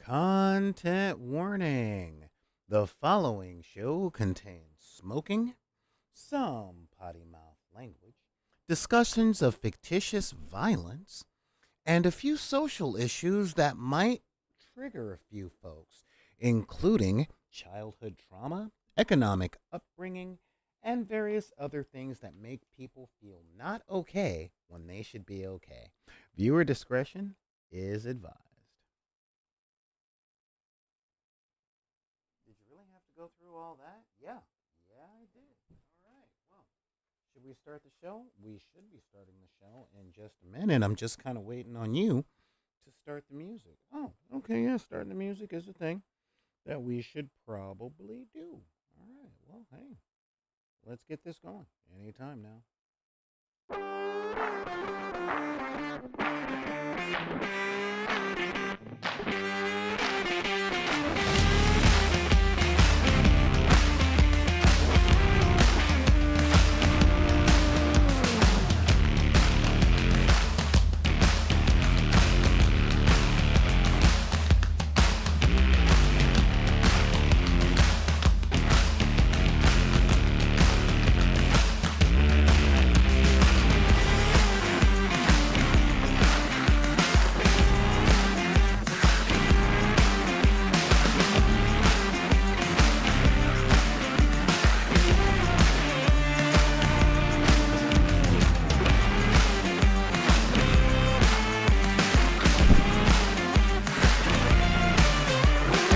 Content warning. The following show contains smoking, some potty mouth language, discussions of fictitious violence, and a few social issues that might trigger a few folks, including childhood trauma, economic upbringing, and various other things that make people feel not okay when they should be okay. Viewer discretion is advised. Did you really have to go through all that? Yeah. Yeah, I did. All right. Well, should we start the show? We should be starting the show in just a minute. I'm just kind of waiting on you to start the music. Oh, okay. Yeah, starting the music is a thing that we should probably do. All right. Well, hey, let's get this going. Anytime now.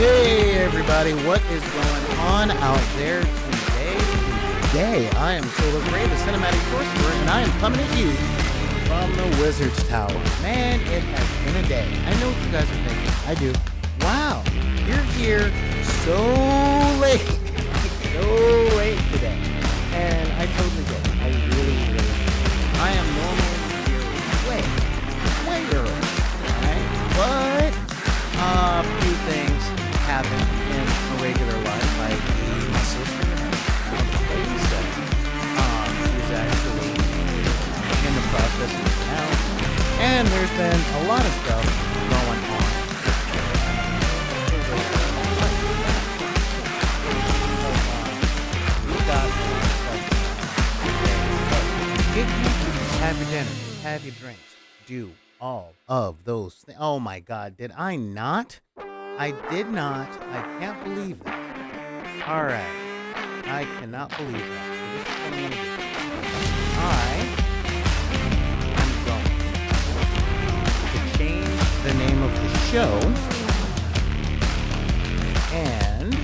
Hey everybody, what is going on out there today? Today, I am Solar Gray, the Cinematic Sorcerer, and I am coming at you from the Wizard's Tower. Man, it has been a day. I know what you guys are thinking. I do. Wow, you're here so late. So late today. And I totally get it. I really do. I am normally here way early. Alright? But a few things happen in a regular life. Like my sister has found a place that she's actually in the process of now. And there's been a lot of stuff going on. We got if you have your dinner, have your drinks, do all of those things. Oh my God, did I not? I did not. I can't believe that. All right. I cannot believe that. So this is what I'm going to do. I am going to change the name of the show. And,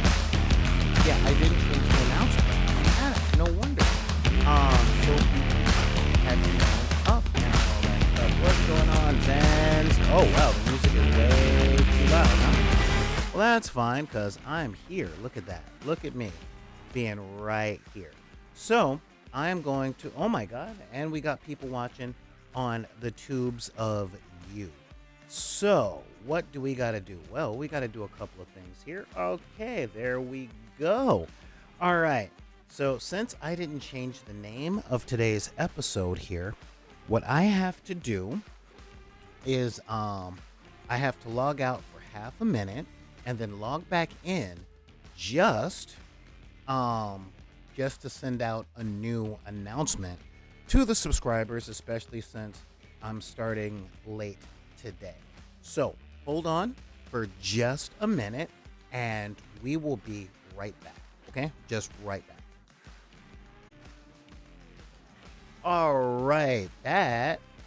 yeah, I didn't change the announcement. Ah, no wonder. So people had to go up and all that stuff. What's going on, Zans? Oh, wow, the music is way too loud, huh? Well, that's fine, because I'm here. Look at that. Look at me being right here. So, I am going to, oh my God, and we got people watching on the tubes of you. So, what do we got to do? Well, we got to do a couple of things here. Okay, there we go. All right. So, since I didn't change the name of today's episode here, what I have to do is I have to log out for half a minute and then log back in just to send out a new announcement to the subscribers, especially since I'm starting late today. So hold on for just a minute and we will be right back. Okay? Just right back. All right.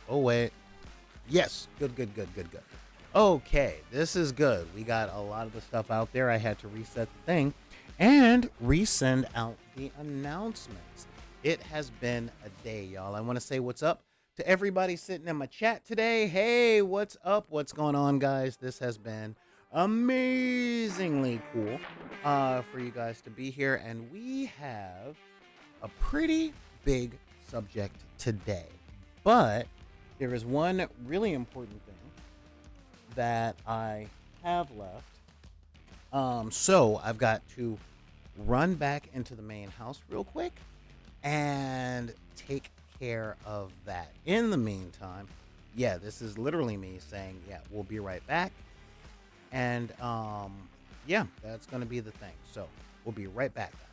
Oh, wait. Yes. Good. Okay, this is good. We got a lot of the stuff out there. I had to reset the thing and resend out the announcements. It has been a day, y'all. I want to say what's up to everybody sitting in my chat today. Hey, what's up? What's going on, guys? This has been amazingly cool for you guys to be here. And we have a pretty big subject today. But there is one really important thing that I have left. So I've got to run back into the main house real quick and take care of that. In the meantime, yeah, this is literally me saying, yeah, we'll be right back. And yeah, that's gonna be the thing. So we'll be right back, guys.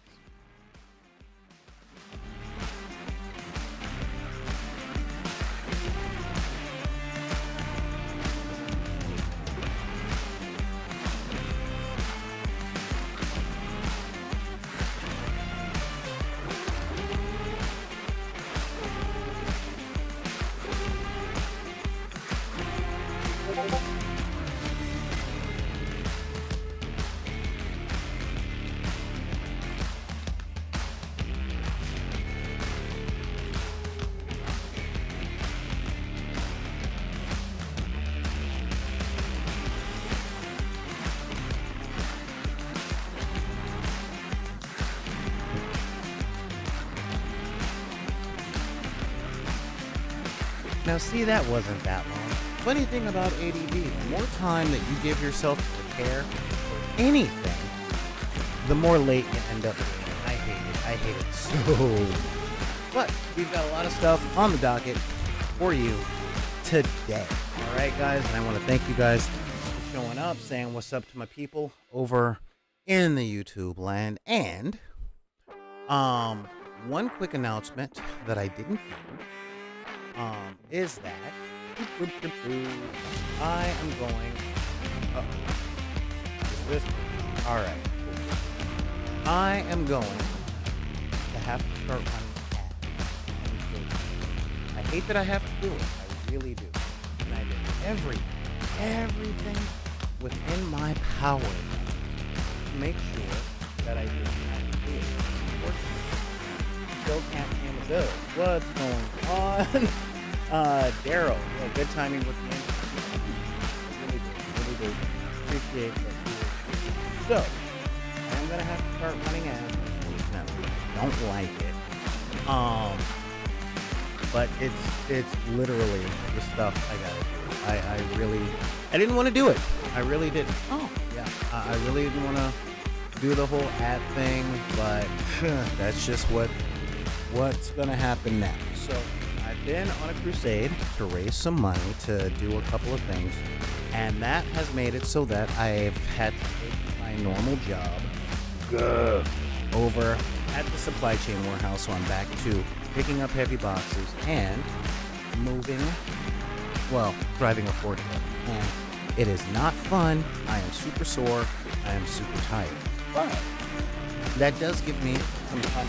Now, see, that wasn't that long. Funny thing about ADD, the more time that you give yourself to prepare for anything, the more late you end up being. I hate it. I hate it so. But we've got a lot of stuff on the docket for you today. All right, guys, and I want to thank you guys for showing up, saying what's up to my people over in the YouTube land. And one quick announcement that I didn't do is that I am going. Is this all right? Cool. I am going to have to start running ads. I hate that I have to do it. I really do. And I did everything within my power to make sure that I did not do it. Still can't pay the bills. What's going on? Daryl, yeah, good timing with the end. Really do. Appreciate that. So, I'm gonna have to start running ads. I don't like it. But it's literally the stuff I gotta do. I didn't want to do it. I really didn't. Oh, yeah. I really didn't want to do the whole ad thing, but that's just what's gonna happen now. So I've been on a crusade to raise some money to do a couple of things, and that has made it so that I've had to take my normal job over at the supply chain warehouse. So I'm back to picking up heavy boxes and driving a forklift. And it is not fun. I am super sore. I am super tired. But that does give me some fun.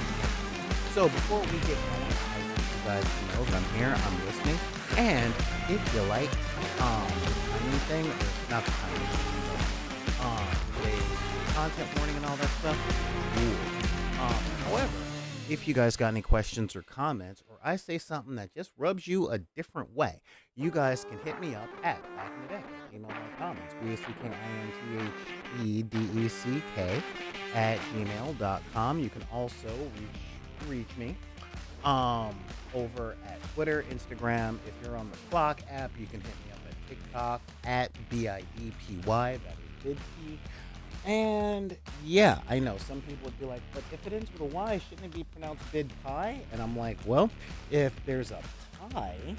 So before we get going, I want you guys to know that I'm here, I'm listening, and if you like the timing thing, or not the timing thing, but the content warning and all that stuff, cool. However, if you guys got any questions or comments, or I say something that just rubs you a different way, you guys can hit me up at back in the day gmail.com. It's BACKINTHEDECK at gmail.com. You can also reach me over at Twitter, Instagram. If you're on the Clock app, you can hit me up at TikTok at BIDPY. That is BidP. And yeah, I know some people would be like, but if it ends with a Y, shouldn't it be pronounced bid pie? And I'm like, well, if there's a pie,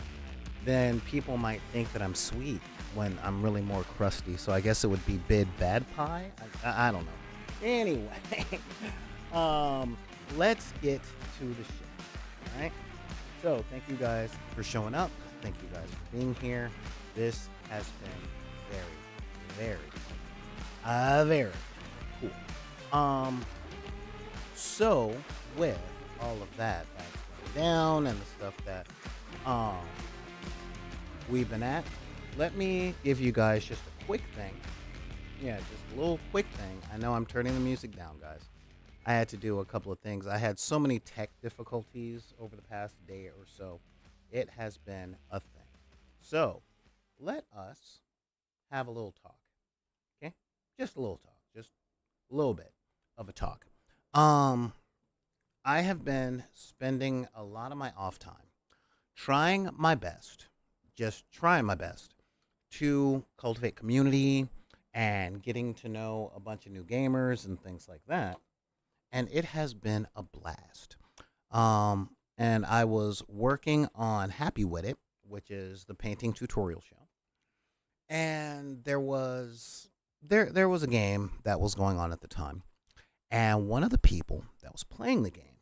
then people might think that I'm sweet when I'm really more crusty. So I guess it would be bid bad pie. I don't know. Anyway, let's get to the show. All right. So thank you guys for showing up. Thank you guys for being here. This has been very cool. So with all of that that's going down and the stuff that we've been at, let me give you guys just a quick thing. Yeah, just a little quick thing. I know I'm turning the music down, guys. I had to do a couple of things. I had so many tech difficulties over the past day or so. It has been a thing. So let us have a little talk. Okay? Just a little talk. Just a little bit of a talk. I have been spending a lot of my off time trying my best to cultivate community and getting to know a bunch of new gamers and things like that. And it has been a blast. And I was working on Happy With It, which is the painting tutorial show. And there was there was a game that was going on at the time, and one of the people that was playing the game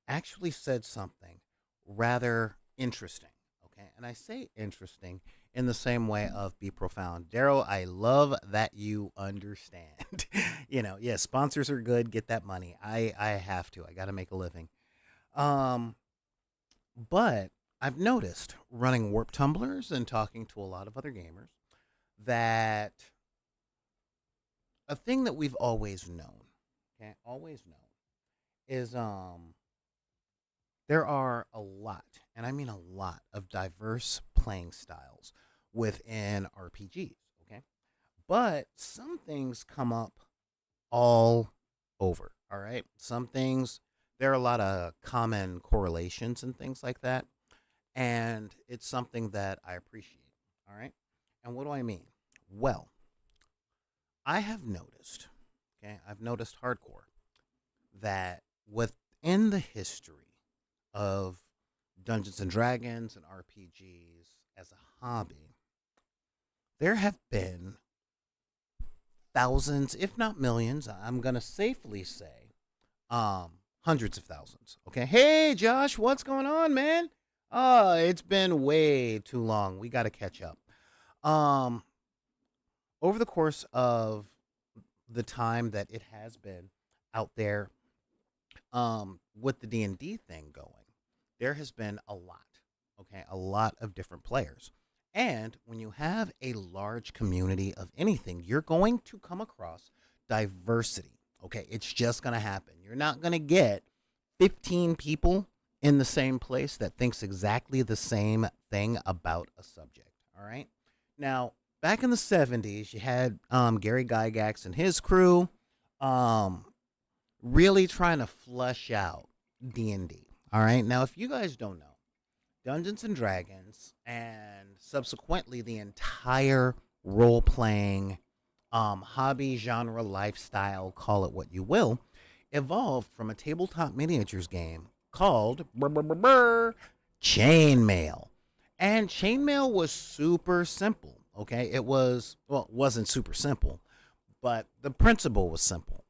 actually said something rather interesting. Okay, and I say interesting in the same way of be profound. Daryl, I love that you understand. Yeah, sponsors are good. Get that money. I have to. I got to make a living. Um, but I've noticed running warp tumblers and talking to a lot of other gamers that a thing that we've always known, okay, always known, is there are a lot, and I mean a lot, of diverse playing styles within RPGs, okay? But some things come up all over, all right? Some things, there are a lot of common correlations and things like that, and it's something that I appreciate, all right? And what do I mean? Well, I have noticed, okay, I've noticed hardcore that within the history of Dungeons and Dragons and RPGs as a hobby, there have been thousands, if not millions, I'm going to safely say, hundreds of thousands. Okay. Hey, Josh, what's going on, man? It's been way too long. We got to catch up. Um, Over the course of the time that it has been out there, with the D&D thing going, there has been a lot, okay, a lot of different players. And when you have a large community of anything, you're going to come across diversity. Okay, it's just going to happen. You're not going to get 15 people in the same place that thinks exactly the same thing about a subject. All right. Now, back in the 70s, you had Gary Gygax and his crew. Um, really trying to flush out D&D. All right? Now, if you guys don't know, Dungeons and Dragons and subsequently the entire role-playing hobby genre lifestyle, call it what you will, evolved from a tabletop miniatures game called Chainmail. And Chainmail was super simple, okay? It wasn't super simple, but the principle was simple.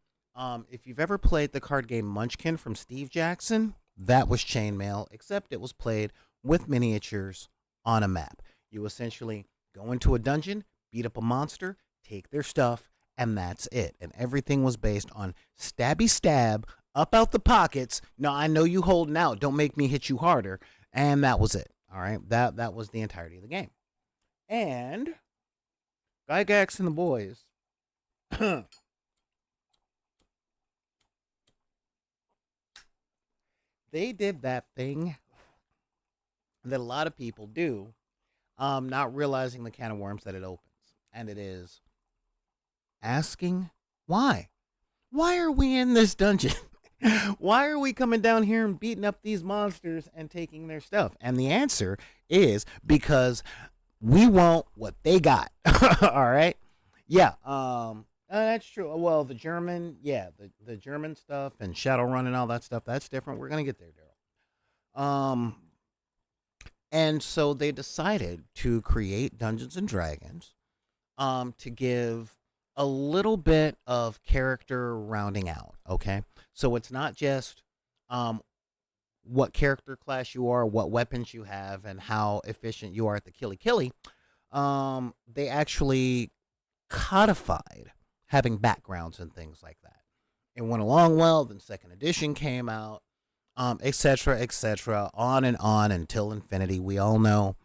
If you've ever played the card game Munchkin from Steve Jackson, that was Chainmail, except it was played with miniatures on a map. You essentially go into a dungeon, beat up a monster, take their stuff, and that's it. And everything was based on stabby stab, up out the pockets. No, I know you holding out. Don't make me hit you harder. And that was it. All right, that was the entirety of the game. And Gygax and the boys they did that thing that a lot of people do, not realizing the can of worms that it opens. And it is asking why? Why are we in this dungeon? Why are we coming down here and beating up these monsters and taking their stuff? And the answer is because we want what they got. All right. Yeah. That's true. Well, the German, yeah, the German stuff and Shadowrun and all that stuff, that's different. We're gonna get there, Daryl. And so they decided to create Dungeons and Dragons, to give a little bit of character rounding out. Okay, so it's not just um, what character class you are, what weapons you have, and how efficient you are at the killy killy. They actually codified having backgrounds and things like that. It went along well. Then second edition came out, etc., on and on until infinity. We all know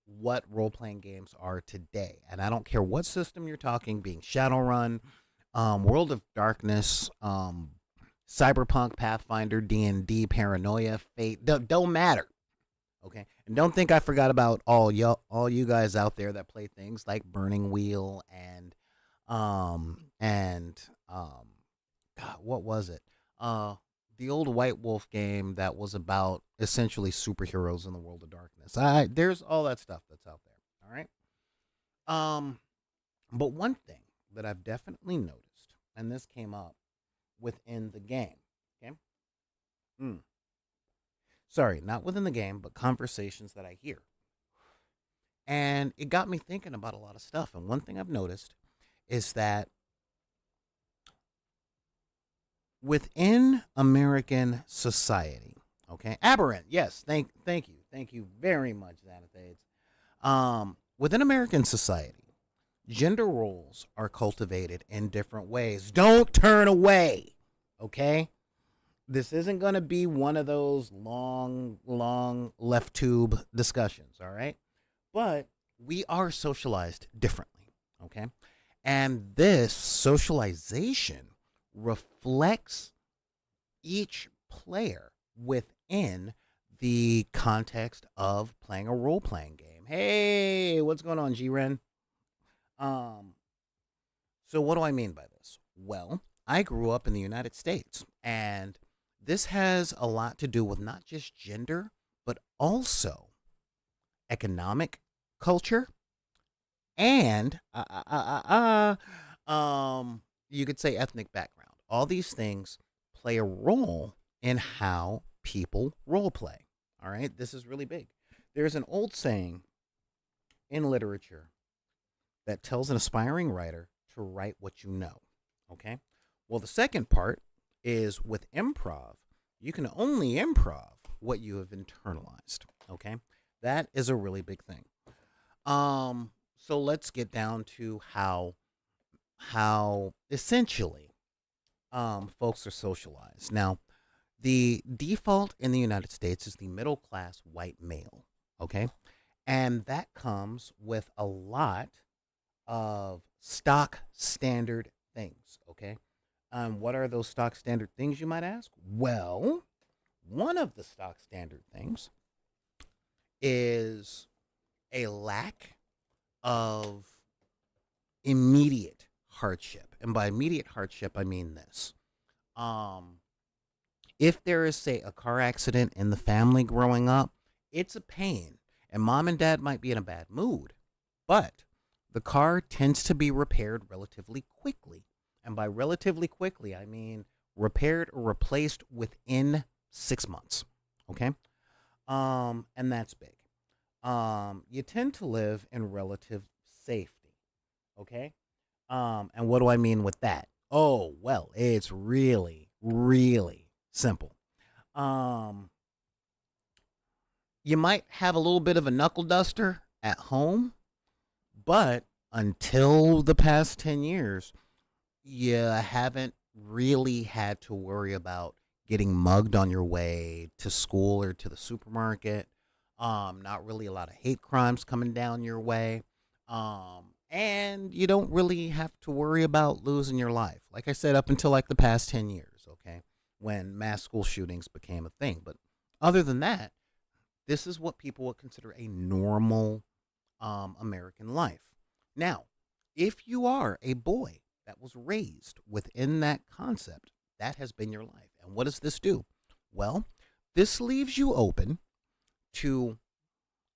what role playing games are today, and I don't care what system you're talking, being Shadowrun, World of Darkness, Cyberpunk, Pathfinder, D&D, Paranoia, Fate. Don't matter. Okay, and don't think I forgot about all you guys out there that play things like Burning Wheel and God, what was it? The old White Wolf game that was about essentially superheroes in the world of darkness. There's all that stuff that's out there. All right. Um, but one thing that I've definitely noticed, and this came up within the game. Okay. Mm. Sorry, not within the game, but conversations that I hear. And it got me thinking about a lot of stuff. And one thing I've noticed is that within American society, okay, aberrant, yes, thank you very much, Xanathades. Within American society, gender roles are cultivated in different ways. Don't turn away, okay? This isn't going to be one of those long left tube discussions, all right? But we are socialized differently, okay? And this socialization reflects each player within the context of playing a role playing game. Hey, what's going on, G Ren? Um, so, what do I mean by this? Well, I grew up in the United States, and this has a lot to do with not just gender, but also economic culture and you could say ethnic background. All these things play a role in how people role play. All right, this is really big. There's an old saying in literature that tells an aspiring writer to write what you know. Okay. Well, the second part is with improv, you can only improv what you have internalized. Okay. That is a really big thing. So let's get down to how essentially folks are socialized. Now, the default in the United States is the middle class white male. Okay. And that comes with a lot of stock standard things. Okay. What are those stock standard things, you might ask? Well, one of the stock standard things is a lack of immediate hardship. And by immediate hardship, I mean this. Um, if there is, say, a car accident in the family growing up, it's a pain. And mom and dad might be in a bad mood. But the car tends to be repaired relatively quickly. And by relatively quickly, I mean repaired or replaced within 6 months. Okay? And that's big. You tend to live in relative safety. Okay? And what do I mean with that? Oh, well, it's really, really simple. Um, you might have a little bit of a knuckle duster at home, but until the past 10 years, you haven't really had to worry about getting mugged on your way to school or to the supermarket. Not really a lot of hate crimes coming down your way. And you don't really have to worry about losing your life. Like I said, up until like the past 10 years, okay, when mass school shootings became a thing. But other than that, this is what people would consider a normal American life. Now, if you are a boy that was raised within that concept, that has been your life. And what does this do? Well, this leaves you open to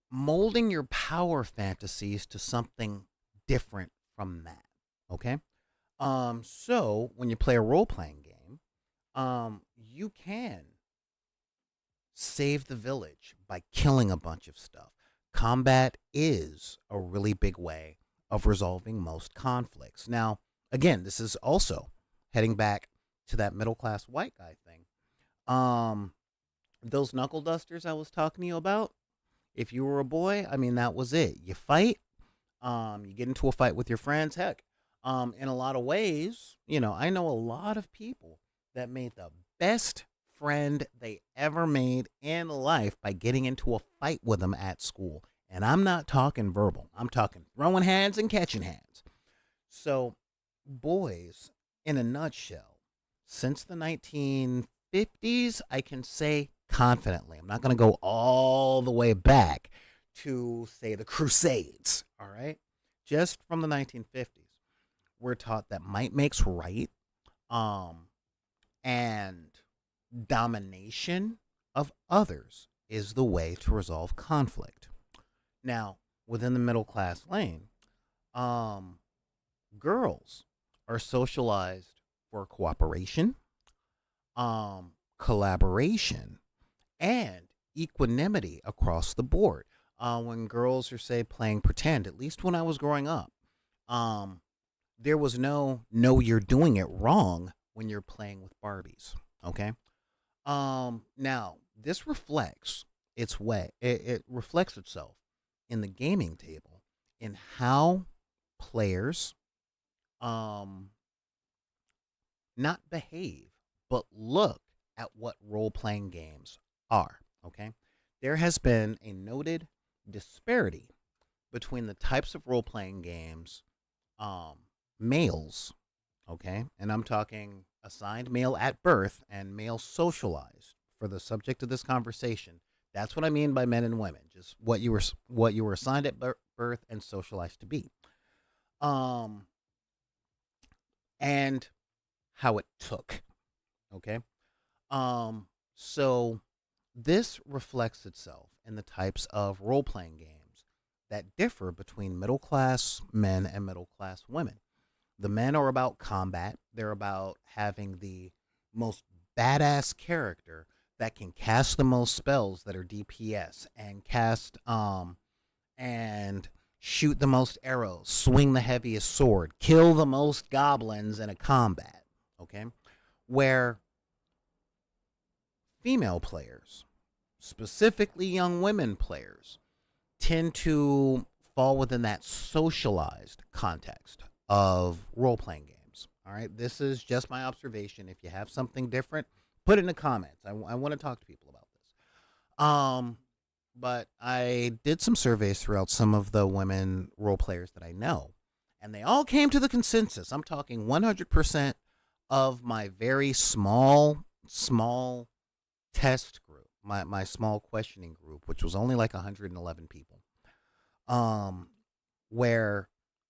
molding your power fantasies to something different from that. Okay? So when you play a role playing game, you can save the village by killing a bunch of stuff. Combat is a really big way of resolving most conflicts. Now, again, this is also heading back to that middle class white guy thing. Um, those knuckle dusters I was talking to you about, if you were a boy, I mean, that was it. You fight, you get into a fight with your friends. Heck, in a lot of ways, I know a lot of people that made the best friend they ever made in life by getting into a fight with them at school. And I'm not talking verbal. I'm talking throwing hands and catching hands. So, boys, in a nutshell, since the 1950s, I can say confidently, I'm not going to go all the way back to, say, the Crusades, all right? Just from the 1950s, we're taught that might makes right, and domination of others is the way to resolve conflict. Now, within the middle class lane, girls are socialized for cooperation, collaboration, and equanimity across the board. When girls are, say, playing pretend, at least when I was growing up, there was no you're doing it wrong when you're playing with Barbies. Okay. Now this reflects it reflects itself in the gaming table in how players um not behave but look at what role playing games are. Okay. There has been a noted disparity between the types of role playing games um males, okay? And I'm talking assigned male at birth and male socialized for the subject of this conversation. That's what I mean by men and women, just what you were assigned at birth and socialized to be. Um and how it took, okay? Um so this reflects itself in the types of role-playing games that differ between middle class men and middle class women. The men are about combat. They're about having the most badass character that can cast the most spells that are DPS and cast and shoot the most arrows, swing the heaviest sword, kill the most goblins in a combat. Okay? Where female players, specifically young women players, tend to fall within that socialized context of role playing games. All right, this is just my observation. If you have something different, put it in the comments. I want to talk to people about this. But I did some surveys throughout some of the women role players that I know, and they all came to the consensus. I'm talking 100% of my very small test group, my small questioning group, which was only like 111 people, um, where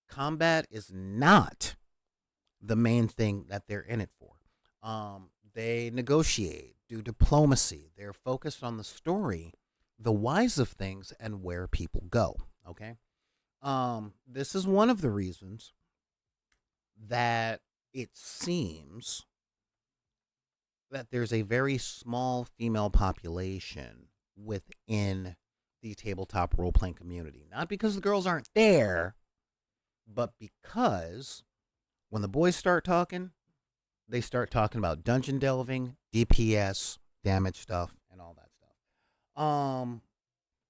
combat is not the main thing that they're in it for. They negotiate, do diplomacy. They're focused on the story, the whys of things, and where people go. Okay. This is one of the reasons that it seems that there's a very small female population within the tabletop role playing community. Not because the girls aren't there, but because when the boys start talking, they start talking about dungeon delving, DPS, damage stuff, and all that stuff.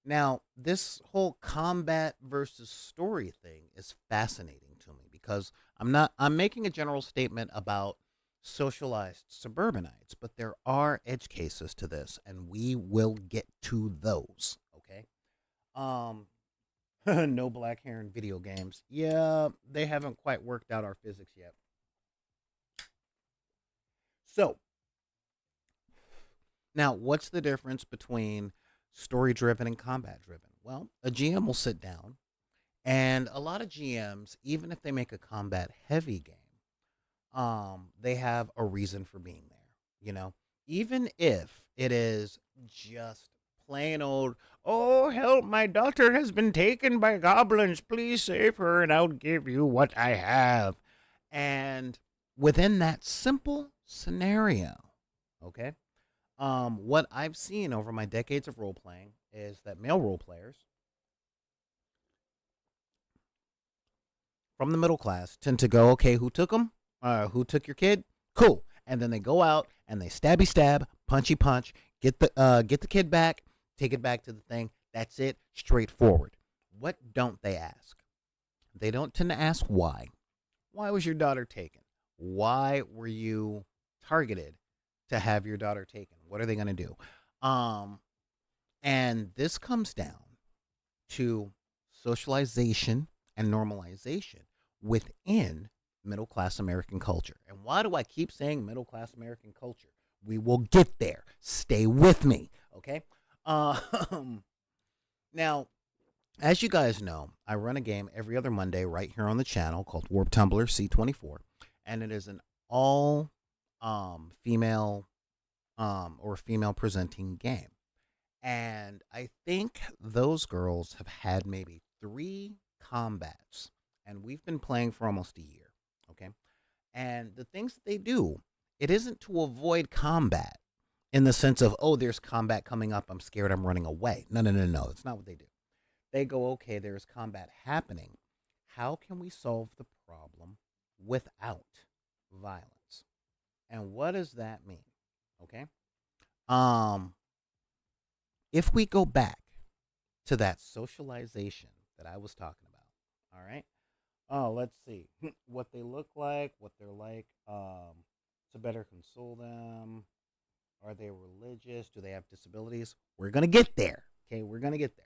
Now this whole combat versus story thing is fascinating to me because I'm making a general statement about socialized suburbanites, but there are edge cases to this, and we will get to those. Okay. Um, no black hair in video games. Yeah, they haven't quite worked out our physics yet. So, now what's the difference between story driven and combat driven? Well, a GM will sit down, and a lot of GMs, even if they make a combat heavy game, they have a reason for being there. You know, even if it is just plain old, oh help, my daughter has been taken by goblins, please save her and I'll give you what I have. And within that simple scenario, okay, what I've seen over my decades of role playing is that male role players from the middle class tend to go, okay, who took them? Who took your kid? Cool. And then they go out and they stabby stab, punchy punch, get the kid back, take it back to the thing. That's it, straightforward. What don't they ask? They don't tend to ask why. Why was your daughter taken? Why were you targeted to have your daughter taken? What are they going to do? And this comes down to socialization and normalization within middle class American culture. And why do I keep saying middle class American culture? We will get there. Stay with me, okay? Now, as you guys know, I run a game every other Monday right here on the channel called Warp Tumbler C24, and it is an all female or female presenting game. And I think those girls have had maybe 3 combats, and we've been playing for almost a year, okay? And the things that they do, it isn't to avoid combat in the sense of, oh, there's combat coming up, I'm scared, I'm running away. No, no, no, no, that's not what they do. They go, okay, there's combat happening. How can we solve the problem without violence. And what does that mean? Okay. Um, if we go back to that socialization that I was talking about, all right. Oh, let's see what they look like, what they're like. To better console them. Are they religious? Do they have disabilities? We're gonna get there. Okay, we're gonna get there.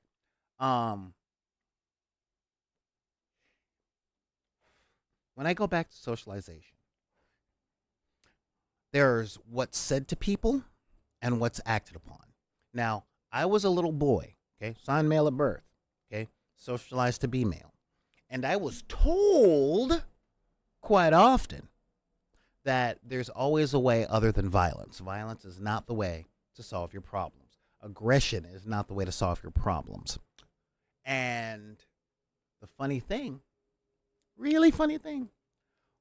When I go back to socialization, there's what's said to people and what's acted upon. Now, I was a little boy, okay, signed male at birth, okay, socialized to be male. And I was told quite often that there's always a way other than violence. Violence is not the way to solve your problems. Aggression is not the way to solve your problems. And the funny thing, really funny thing,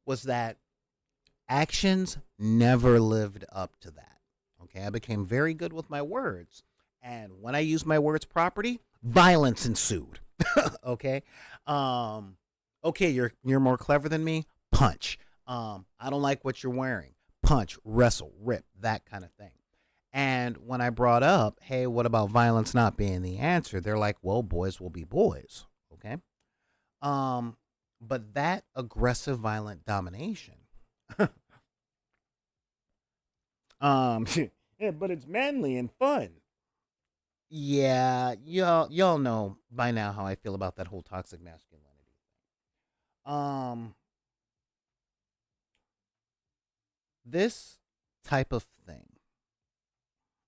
was that actions never lived up to that. Okay, I became very good with my words. And when I used my words properly, violence ensued. Okay. Um, okay, you're more clever than me. Punch. I don't like what you're wearing. Punch, wrestle, rip, that kind of thing. And when I brought up, hey, what about violence not being the answer? They're like, well, boys will be boys. Okay. Um, but that aggressive, violent domination. um, yeah, but it's manly and fun. Yeah, y'all know by now how I feel about that whole toxic masculinity. Um, this type of thing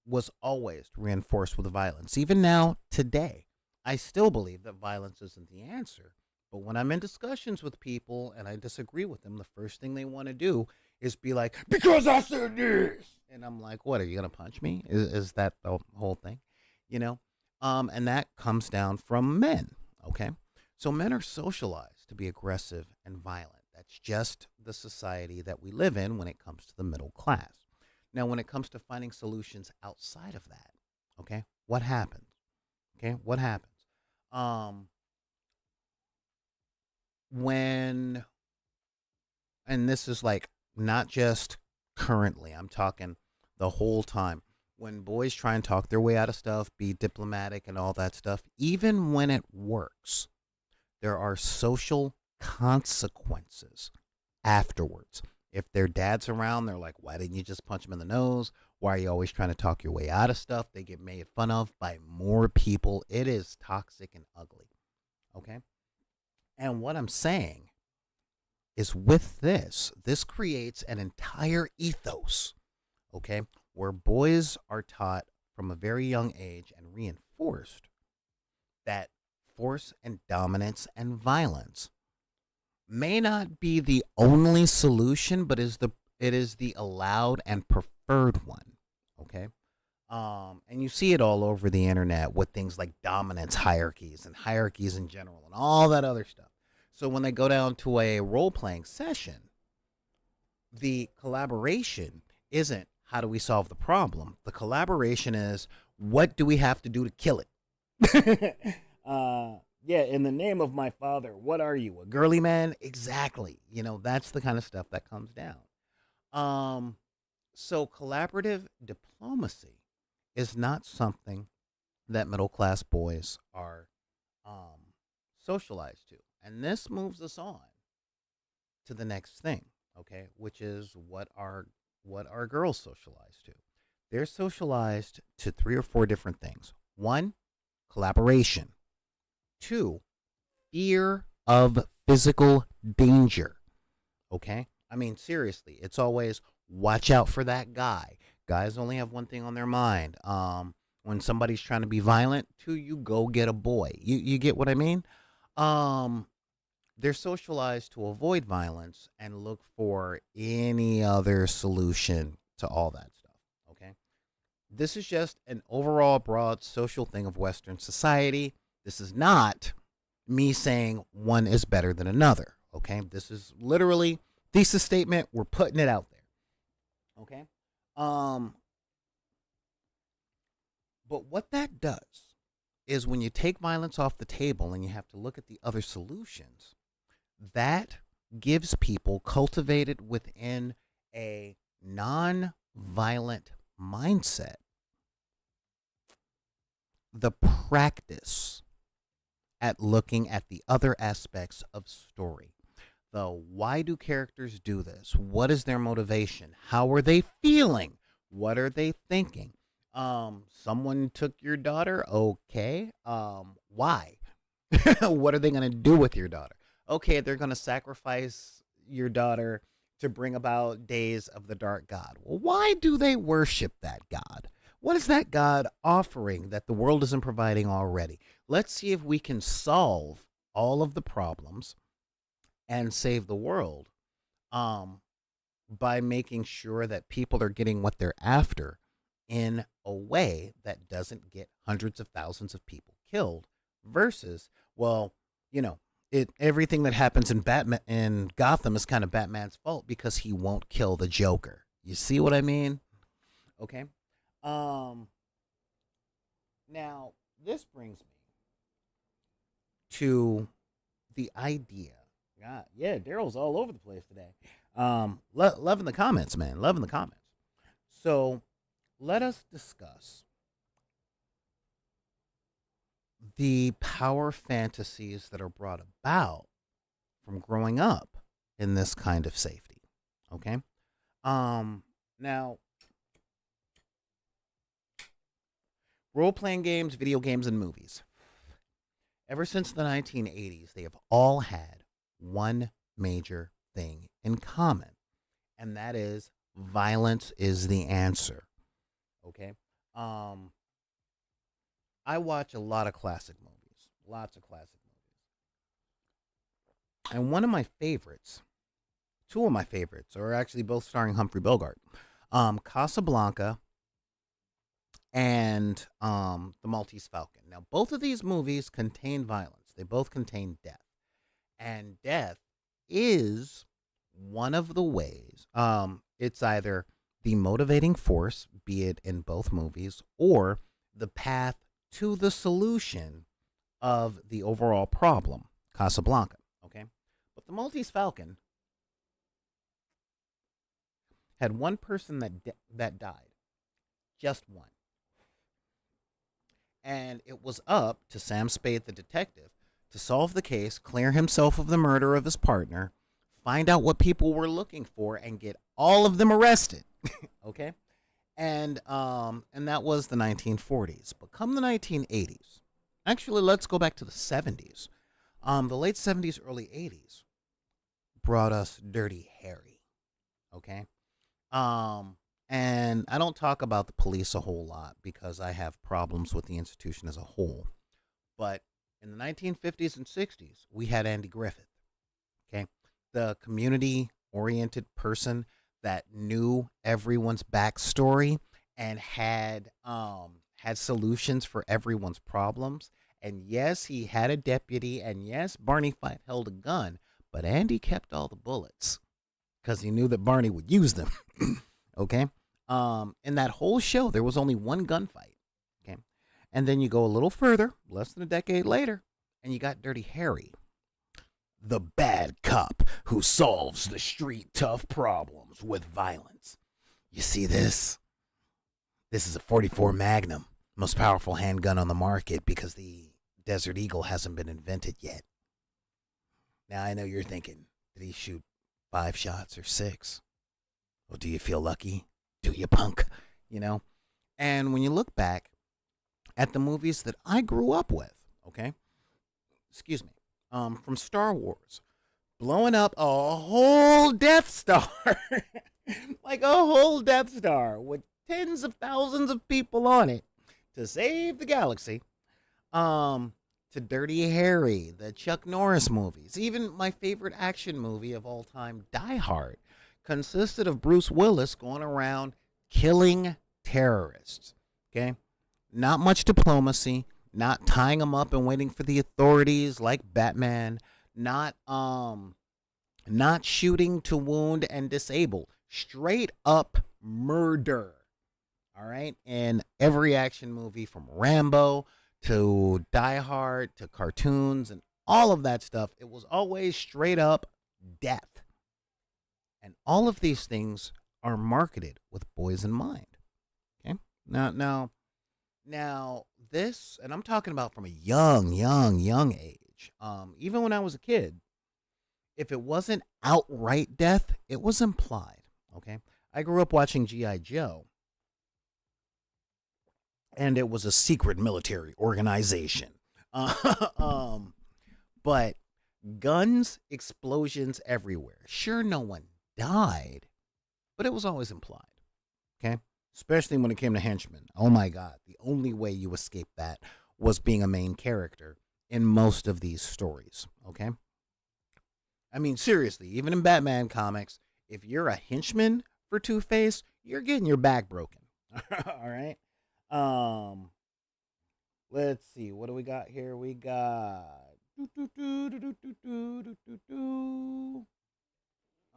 was always reinforced with violence. Even now, today, I still believe that violence isn't the answer. But when I'm in discussions with people and I disagree with them, the first thing they want to do is be like, because I said this. And I'm like, what, are you going to punch me? Is that the whole thing? You know? And that comes down from men. Okay. So men are socialized to be aggressive and violent. That's just the society that we live in when it comes to the middle class. Now, when it comes to finding solutions outside of that, okay, what happens? Okay, what happens? Um, when, and this is like not just currently, I'm talking the whole time. When boys try and talk their way out of stuff, be diplomatic and all that stuff, even when it works, there are social consequences afterwards. If their dad's around, they're like, why didn't you just punch him in the nose? Why are you always trying to talk your way out of stuff? They get made fun of by more people. It is toxic and ugly. Okay. And what I'm saying is with this creates an entire ethos. Okay. Where boys are taught from a very young age and reinforced that force and dominance and violence may not be the only solution, but it is the allowed and preferred one. Okay. And you see it all over the internet with things like dominance hierarchies and hierarchies in general and all that other stuff. So when they go down to a role playing session, the collaboration isn't how do we solve the problem. The collaboration is what do we have to do to kill it. Yeah, in the name of my father, what are you, a girly man? Exactly. You know, that's the kind of stuff that comes down. Um, so collaborative diplomacy is not something that middle class boys are um, socialized to. And this moves us on to the next thing, okay, which is what are girls socialized to? They're socialized to three or four different things. One, collaboration. Two, fear of physical danger. Okay? I mean, seriously, it's always watch out for that guy. Guys only have one thing on their mind. When somebody's trying to be violent to you, go get a boy. You get what I mean? Um, they're socialized to avoid violence and look for any other solution to all that stuff. Okay? This is just an overall broad social thing of Western society. This is not me saying one is better than another. Okay? This is literally thesis statement. We're putting it out there. Okay? Um, but what that does is when you take violence off the table and you have to look at the other solutions, that gives people cultivated within a non-violent mindset the practice at looking at the other aspects of story. The why do characters do this? What is their motivation? How are they feeling? What are they thinking? Someone took your daughter. Okay. Why? What are they going to do with your daughter? Okay, they're going to sacrifice your daughter to bring about days of the dark god. Well, why do they worship that god? What is that god offering that the world isn't providing already? Let's see if we can solve all of the problems and save the world um, by making sure that people are getting what they're after in a way that doesn't get hundreds of thousands of people killed versus, well, you know, everything that happens in Batman in Gotham is kind of Batman's fault because he won't kill the Joker. You see what I mean? Okay. Um Now this brings me to the idea. God, yeah, Daryl's all over the place today. Loving the comments, man. Loving the comments. So let us discuss the power fantasies that are brought about from growing up in this kind of safety. Okay. Now, role playing games, video games, and movies. Ever since the 1980s, they have all had one major thing in common, and that is violence is the answer. Okay. Um, I watch a lot of classic movies, lots of classic movies, and one of my favorites, two of my favorites, are actually both starring Humphrey Bogart, Casablanca and The Maltese Falcon. Now, both of these movies contain violence. They both contain death, and death is one of the ways. It's either the motivating force, be it in both movies, or the path to the solution of the overall problem, Casablanca. Okay, but The Maltese Falcon had one person that died, just one. And it was up to Sam Spade, the detective, to solve the case, clear himself of the murder of his partner, find out what people were looking for, and get all of them arrested. Okay, and that was the 1940s. But come the 1980s, actually, let's go back to the 70s. The late 70s, early 80s brought us Dirty Harry. Okay, and I don't talk about the police a whole lot because I have problems with the institution as a whole. But in the 1950s and 60s, we had Andy Griffith, okay? The community oriented person that knew everyone's backstory and had solutions for everyone's problems. And yes, he had a deputy, and yes, Barney Fife held a gun, but Andy kept all the bullets because he knew that Barney would use them. Okay. In that whole show, there was only one gunfight. Okay. And then you go a little further, less than a decade later, and you got Dirty Harry, the bad cop who solves the street tough problems with violence. You see this? This is a 44 Magnum, most powerful handgun on the market because the Desert Eagle hasn't been invented yet. Now I know you're thinking, did he shoot 5 shots or 6? Well, do you feel lucky? Do you, punk? You know? And when you look back at the movies that I grew up with, okay? Excuse me. From Star Wars, blowing up a whole Death Star. Like a whole Death Star with tens of thousands of people on it to save the galaxy. To Dirty Harry, the Chuck Norris movies, even my favorite action movie of all time, Die Hard, consisted of Bruce Willis going around killing terrorists. Okay? Not much diplomacy, not tying them up and waiting for the authorities like Batman, not shooting to wound and disable. Straight up murder. All right? In every action movie from Rambo to Die Hard to cartoons and all of that stuff, it was always straight up death. And all of these things are marketed with boys in mind. Okay. Now, this, and I'm talking about from a young age. Even when I was a kid, if it wasn't outright death, it was implied. Okay. I grew up watching G.I. Joe, and it was a secret military organization. um, but guns, explosions everywhere. Sure, no one died, but it was always implied. Okay. Especially when it came to henchmen. Oh my God. The only way you escape that was being a main character in most of these stories. Okay. I mean, seriously, even in Batman comics, if you're a henchman for Two Face, you're getting your back broken. All right. Um, let's see. What do we got here? We got.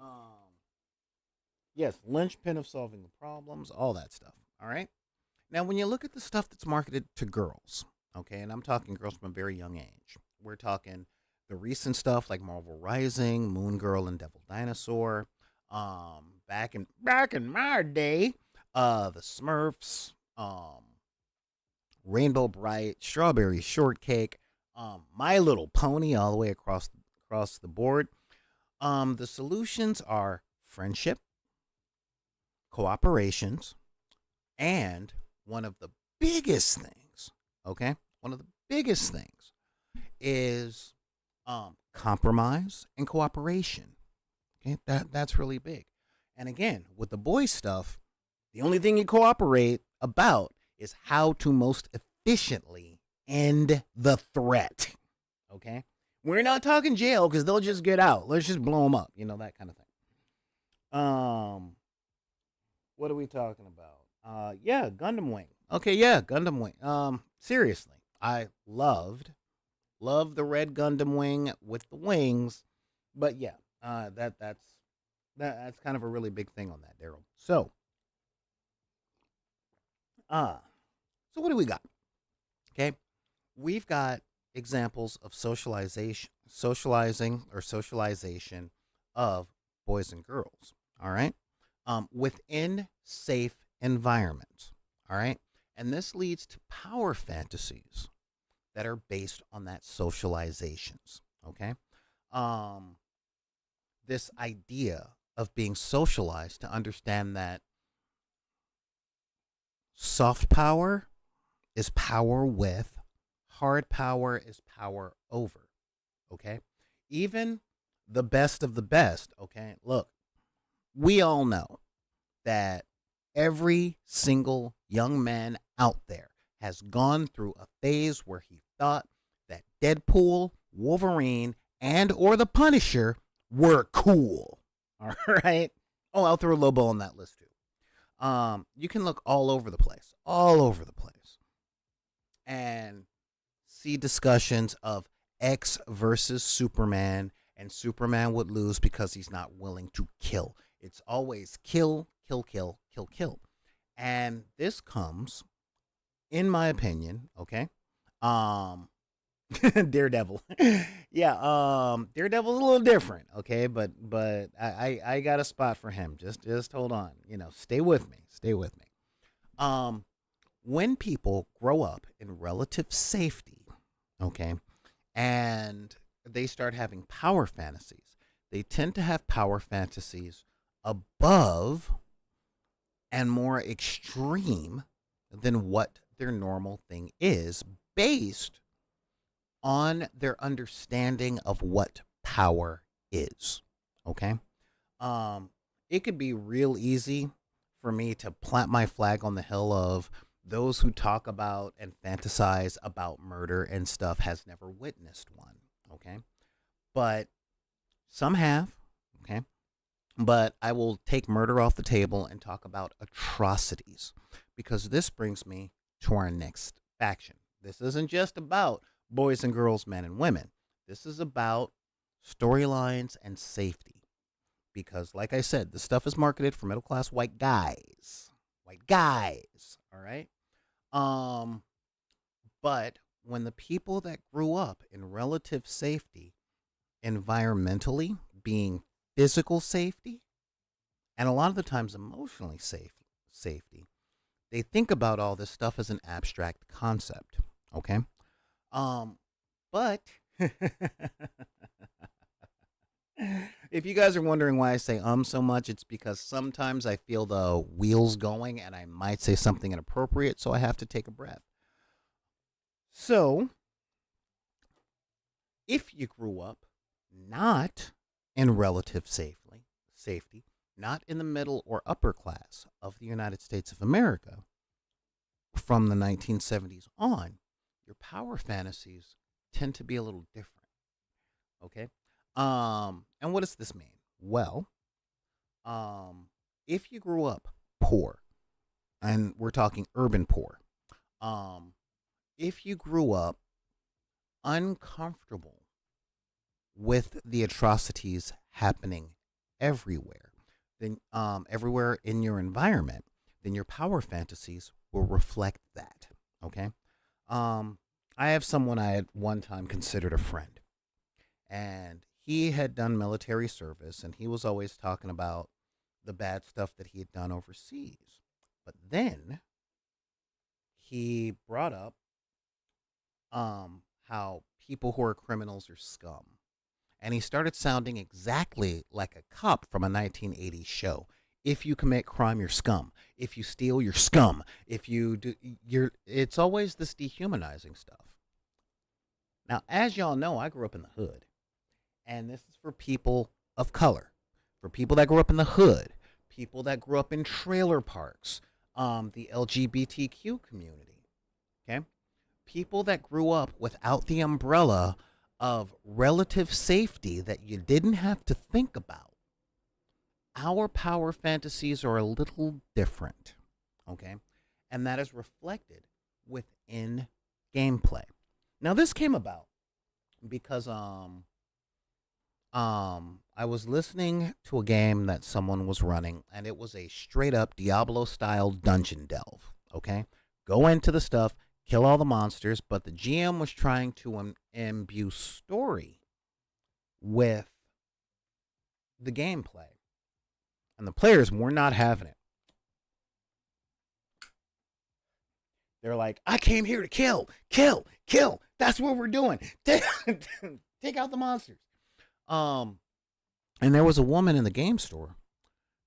Um, yes, linchpin of solving the problems, all that stuff. All right. Now, when you look at the stuff that's marketed to girls, okay, and I'm talking girls from a very young age, we're talking the recent stuff like Marvel Rising, Moon Girl, and Devil Dinosaur. Back in my day, the Smurfs, Rainbow Bright, Strawberry Shortcake, My Little Pony, all the way across the board. The solutions are friendship, cooperations, and one of the biggest things, okay, one of the biggest things is compromise and cooperation. Okay, that's really big. And again, with the boy stuff, the only thing you cooperate about is how to most efficiently end the threat. Okay, we're not talking jail because they'll just get out. Let's just blow them up. You know, that kind of thing. What are we talking about? Yeah, Gundam Wing. Okay, yeah, Gundam Wing. Seriously, I loved the red Gundam Wing with the wings, but yeah, that's kind of a really big thing on that, Daryl. Uh, so what do we got? Okay, we've got examples of socialization of boys and girls. All right, within safe environments. All right, and this leads to power fantasies that are based on that socializations. Okay, um, this idea of being socialized to understand that soft power is power with, hard power is power over. Okay, even the best of the best. Okay, look, we all know that every single young man out there has gone through a phase where he thought that Deadpool, Wolverine, and or the Punisher were cool. All right. Oh, I'll throw Lobo on that list too. You can look all over the place, and see discussions of X versus Superman, and Superman would lose because he's not willing to kill. It's always kill, kill, kill, kill, kill. And this comes, in my opinion, okay. Um Daredevil. Yeah, Daredevil's a little different, okay, but I got a spot for him. Just hold on. You know, stay with me. Stay with me. Um when people grow up in relative safety, okay, and they start having power fantasies, they tend to have power fantasies above and more extreme than what their normal thing is, based on their understanding of what power is. Okay? Um, it could be real easy for me to plant my flag on the hill of those who talk about and fantasize about murder and stuff has never witnessed one. Okay? But some have. Okay? But I will take murder off the table and talk about atrocities, because this brings me to our next faction. This isn't just about boys and girls, men and women. This is about storylines and safety. Because, like I said, the stuff is marketed for middle class white guys. White guys. All right. Um, but when the people that grew up in relative safety environmentally, being physical safety, and a lot of the times emotionally safety. They think about all this stuff as an abstract concept. Okay. Um, but if you guys are wondering why I say so much, it's because sometimes I feel the wheels going and I might say something inappropriate, so I have to take a breath. So, if you grew up not in relative safety, not in the middle or upper class of the United States of America from the 1970s on, your power fantasies tend to be a little different. Okay. And what does this mean? Well, um, if you grew up poor, and we're talking urban poor, um, if you grew up uncomfortable with the atrocities happening everywhere, then everywhere in your environment, then your power fantasies will reflect that. Okay. Um, I have someone I had one time considered a friend, and he had done military service, and he was always talking about the bad stuff that he had done overseas. But then he brought up how people who are criminals are scum. And he started sounding exactly like a cop from a 1980s show. If you commit crime, you're scum. If you steal, you're scum. If you do, you're. It's always this dehumanizing stuff. Now, as y'all know, I grew up in the hood, and this is for people of color, for people that grew up in the hood, people that grew up in trailer parks, the LGBTQ community. Okay, people that grew up without the umbrella of relative safety that you didn't have to think about. Our power fantasies are a little different, okay? And that is reflected within gameplay. Now this came about because I was listening to a game that someone was running, and it was a straight up Diablo style dungeon delve, okay? Go into the stuff, kill all the monsters, but the GM was trying to imbue story with the gameplay. And the players were not having it. They're like, I came here to kill, kill, kill. That's what we're doing. Take out the monsters. Um, and there was a woman in the game store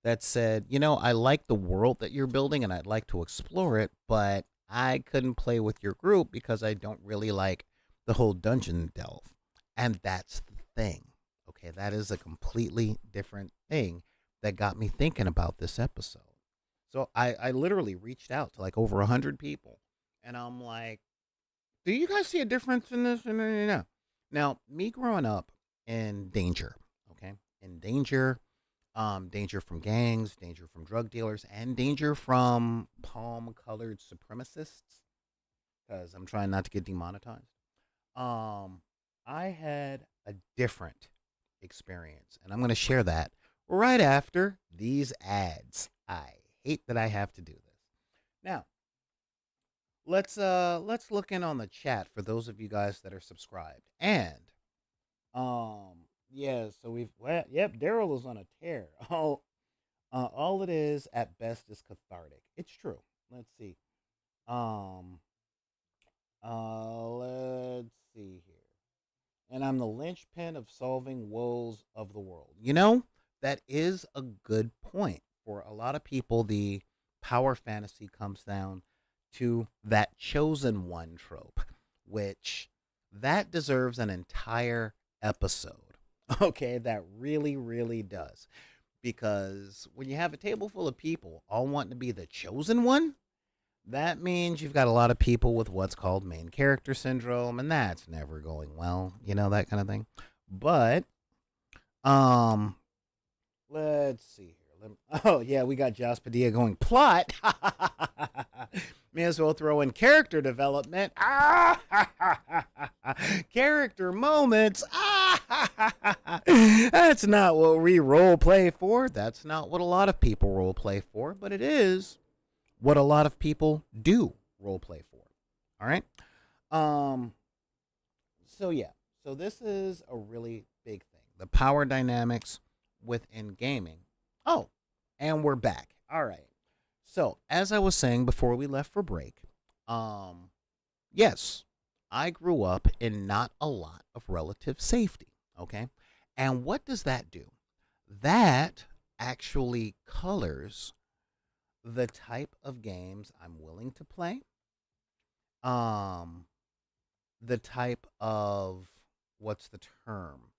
that said, I like the world that you're building and I'd like to explore it, but I couldn't play with your group because I don't really like the whole dungeon delve. And that's the thing. Okay, that is a completely different thing that got me thinking about this episode. So I literally reached out to like over 100 people. And I'm like, do you guys see a difference in this? No. Now, me growing up in danger, okay? In danger, danger from gangs, danger from drug dealers, and danger from palm-colored supremacists, because I'm trying not to get demonetized. I had a different experience, and I'm going to share that right after these ads. I hate that I have to do this. Now, let's look in on the chat for those of you guys that are subscribed. And yeah, so yep, Daryl is on a tear. All it is at best is cathartic. It's true. Let's see. Um let's see here. And I'm the linchpin of solving woes of the world. That is a good point. For a lot of people, the power fantasy comes down to that chosen one trope, which that deserves an entire episode. Okay, that really, really does. Because when you have a table full of people all wanting to be the chosen one, that means you've got a lot of people with what's called main character syndrome, and that's never going well, that kind of thing. But, let's see here. Oh, yeah, we got Joss Padilla going, plot. May as well throw in character development. Character moments. That's not what we role play for. That's not what a lot of people role play for, but it is what a lot of people do role play for. All right. So yeah. So this is a really big thing. The power dynamics within gaming. Oh, and we're back. All right. So, as I was saying before we left for break, um, yes, I grew up in not a lot of relative safety. Okay. And what does that do? That actually colors the type of games I'm willing to play, um, the type of, what's the term?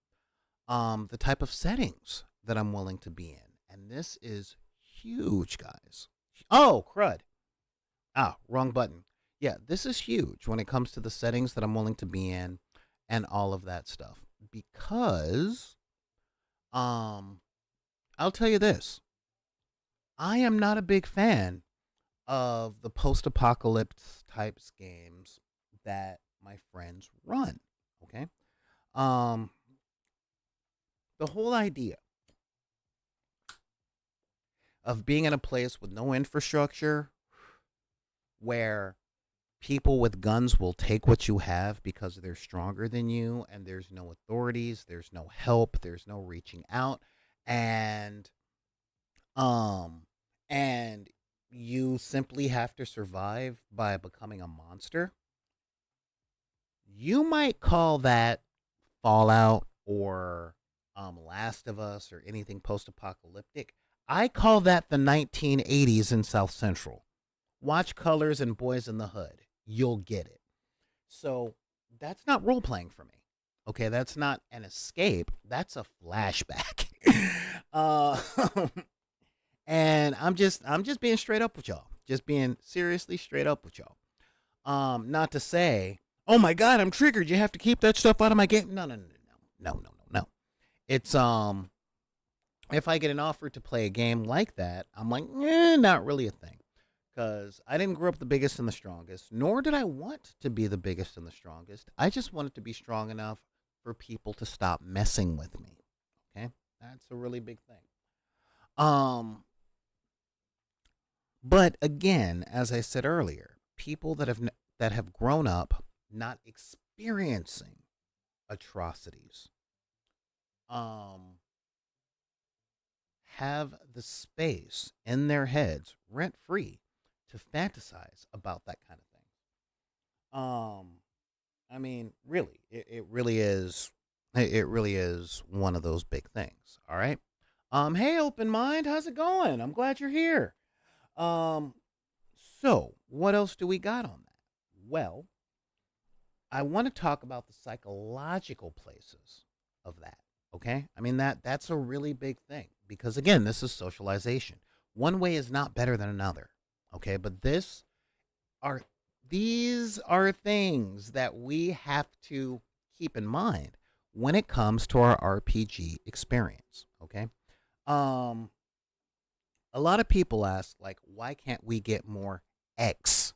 The type of settings that I'm willing to be in. And this is huge, guys. Oh, crud. Ah, wrong button. Yeah, this is huge when it comes to the settings that I'm willing to be in and all of that stuff. Because um I'll tell you this. I am not a big fan of the post-apocalypse types games that my friends run, okay? Um the whole idea of being in a place with no infrastructure where people with guns will take what you have because they're stronger than you and there's no authorities, there's no help, there's no reaching out, and um and you simply have to survive by becoming a monster. You might call that Fallout or Last of Us or anything post-apocalyptic. I call that the 1980s in South Central. Watch Colors and Boys in the Hood. You'll get it. So that's not role playing for me. Okay, that's not an escape. That's a flashback. uh, and I'm just being straight up with y'all. Just being seriously straight up with y'all. Not to say, oh my god, I'm triggered. You have to keep that stuff out of my game. No, no, no, no, no, no, no, no. It's if I get an offer to play a game like that, I'm like, not really a thing. Because I didn't grow up the biggest and the strongest, nor did I want to be the biggest and the strongest. I just wanted to be strong enough for people to stop messing with me. Okay, that's a really big thing. Um, but again, as I said earlier, people that have grown up not experiencing atrocities, um, have the space in their heads rent free to fantasize about that kind of thing. I mean, really, it really is. It really is one of those big things. All right. Hey, open mind, how's it going? I'm glad you're here. Um, so what else do we got on that? Well, I want to talk about the psychological places of that. Okay, I mean that's a really big thing because again, this is socialization. One way is not better than another. Okay, but are these are things that we have to keep in mind when it comes to our RPG experience. Okay, um, a lot of people ask like, why can't we get more X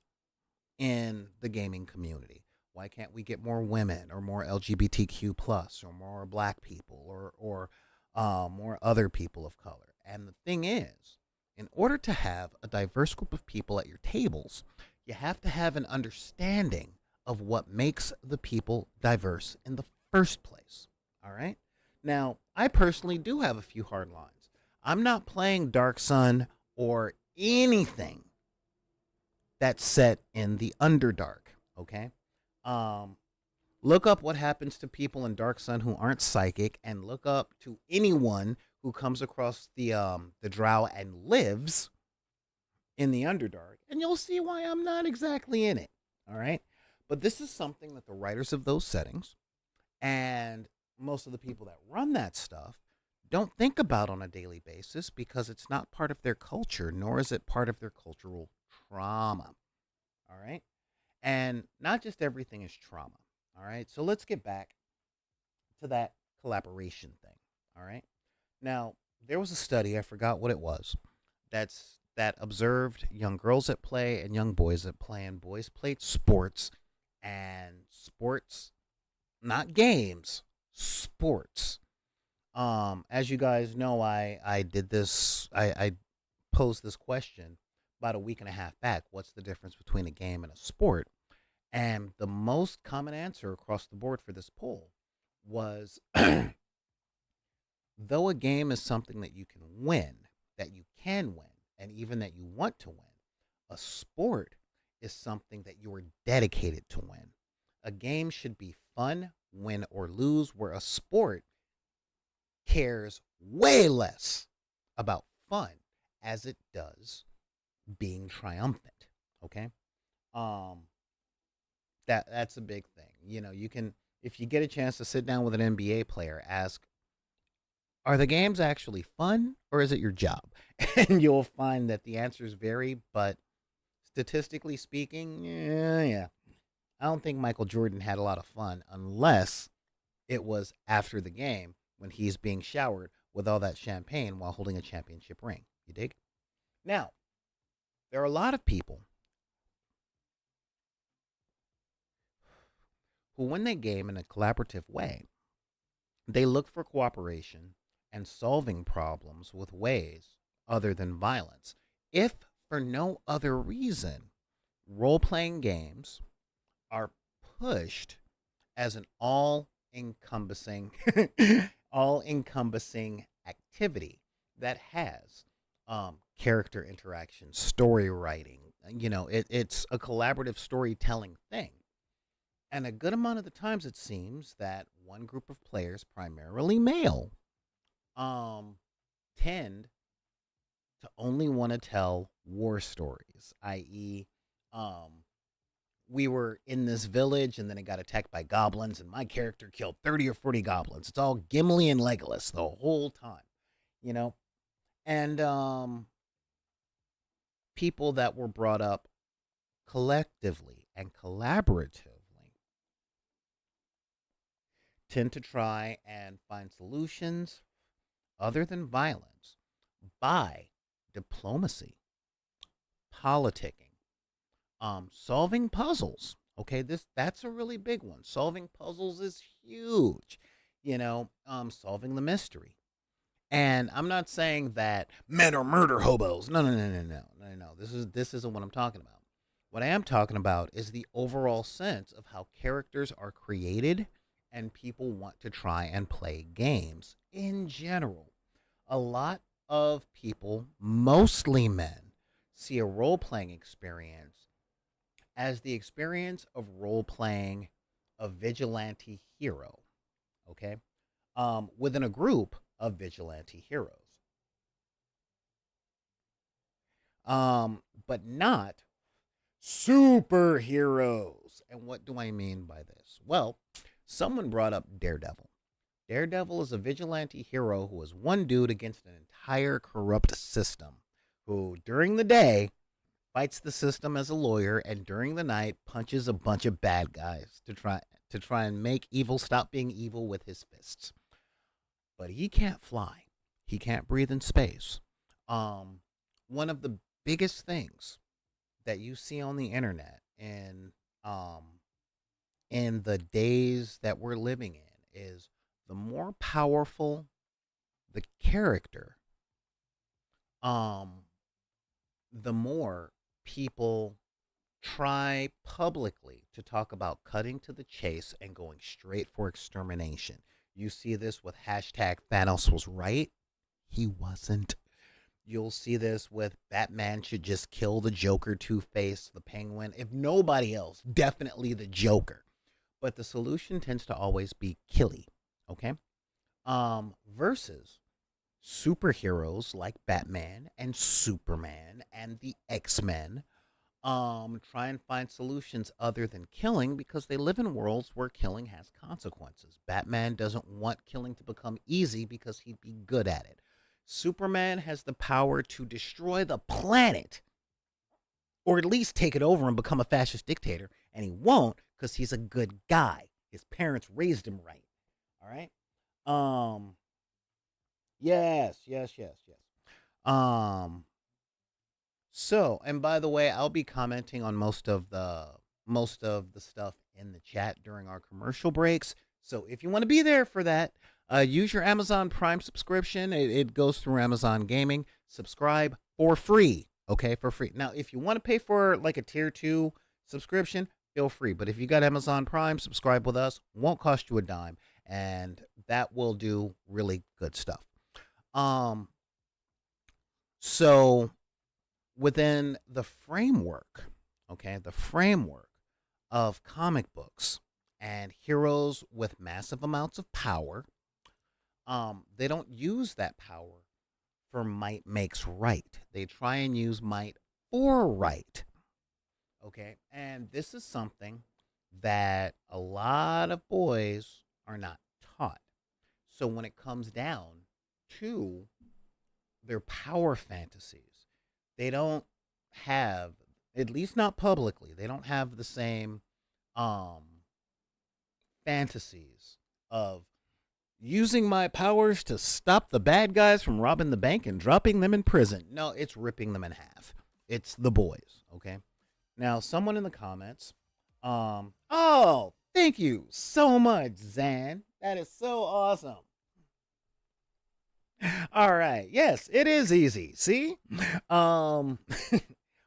in the gaming community? Why can't we get more women or more LGBTQ plus or more black people or more other people of color? And the thing is, in order to have a diverse group of people at your tables, you have to have an understanding of what makes the people diverse in the first place. All right. Now, I personally do have a few hard lines. I'm not playing Dark Sun or anything that's set in the Underdark. Okay. Um, Look up what happens to people in Dark Sun who aren't psychic, and look up to anyone who comes across the Drow and lives in the Underdark, and you'll see why I'm not exactly in it. All right, but this is something that the writers of those settings and most of the people that run that stuff don't think about on a daily basis because it's not part of their culture, nor is it part of their cultural trauma. All right. And not just everything is trauma. All right. So let's get back to that collaboration thing. All right. Now, there was a study, I forgot what it was, that observed young girls at play and young boys at play, and boys played sports, and sports, not games, sports. As you guys know, I did this, I posed this question about a week and a half back. What's the difference between a game and a sport? And the most common answer across the board for this poll was Though a game is something that you can win, that you can win, and even that you want to win, a sport is something that you are dedicated to win. A game should be fun, win or lose, where a sport cares way less about fun as it does being triumphant. Okay? Um that's a big thing. You can, if you get a chance to sit down with an NBA player, ask, are the games actually fun or is it your job? And you'll find that the answers vary, but statistically speaking, yeah. I don't think Michael Jordan had a lot of fun unless it was after the game when he's being showered with all that champagne while holding a championship ring. You dig? Now, there are a lot of people who, when they game in a collaborative way, they look for cooperation and solving problems with ways other than violence. If for no other reason, role playing games are pushed as an all encompassing all encompassing activity that has character interaction, story writing. It's a collaborative storytelling thing. And a good amount of the times it seems that one group of players, primarily male, um, tend to only want to tell war stories, i.e., um, we were in this village and then it got attacked by goblins and my character killed 30 or 40 goblins. It's all Gimli and Legolas the whole time, you know? And people that were brought up collectively and collaboratively tend to try and find solutions other than violence by diplomacy, politicking, solving puzzles. Okay, that's a really big one. Solving puzzles is huge. Solving the mystery. And I'm not saying that men are murder hobos. No, no, no, no, no, no, no. This isn't what I'm talking about. What I am talking about is the overall sense of how characters are created and people want to try and play games in general. A lot of people, mostly men, see a role playing experience as the experience of role playing a vigilante hero, okay? Within a group of vigilante heroes. But not superheroes. And what do I mean by this? Well, someone brought up Daredevil. Daredevil is a vigilante hero who is one dude against an entire corrupt system, who during the day fights the system as a lawyer and during the night punches a bunch of bad guys to try and make evil stop being evil with his fists. But he can't fly. He can't breathe in space. One of the biggest things that you see on the internet in the days that we're living in is the more powerful the character, the more people try publicly to talk about cutting to the chase and going straight for extermination. You see this with hashtag Thanos was right. He wasn't. You'll see this with Batman should just kill the Joker, Two-Face, the Penguin. If nobody else, definitely the Joker. But the solution tends to always be killy, okay? Versus superheroes like Batman and Superman and the X-Men try and find solutions other than killing because they live in worlds where killing has consequences. Batman doesn't want killing to become easy because he'd be good at it. Superman has the power to destroy the planet or at least take it over and become a fascist dictator, and he won't because he's a good guy. His parents raised him right. All right? Yes. So, and by the way, I'll be commenting on most of the stuff in the chat during our commercial breaks. So, if you want to be there for that, use your Amazon Prime subscription. It goes through Amazon Gaming. Subscribe for free, okay, for free. Now, if you want to pay for like a tier 2 subscription, feel free. But if you got Amazon Prime, subscribe with us. Won't cost you a dime. and that will do really good stuff. Um, so within the framework, okay, the framework of comic books and heroes with massive amounts of power, they don't use that power for might makes right. They try and use might for right. Okay. And this is something that a lot of boys are not taught. So when it comes down to their power fantasies, they don't have, at least not publicly, they don't have the same um fantasies of using my powers to stop the bad guys from robbing the bank and dropping them in prison. No, it's ripping them in half. It's the boys, okay? Now, someone in the comments, oh, thank you so much, Zan. That is so awesome. All right. Yes, it is easy. See? Um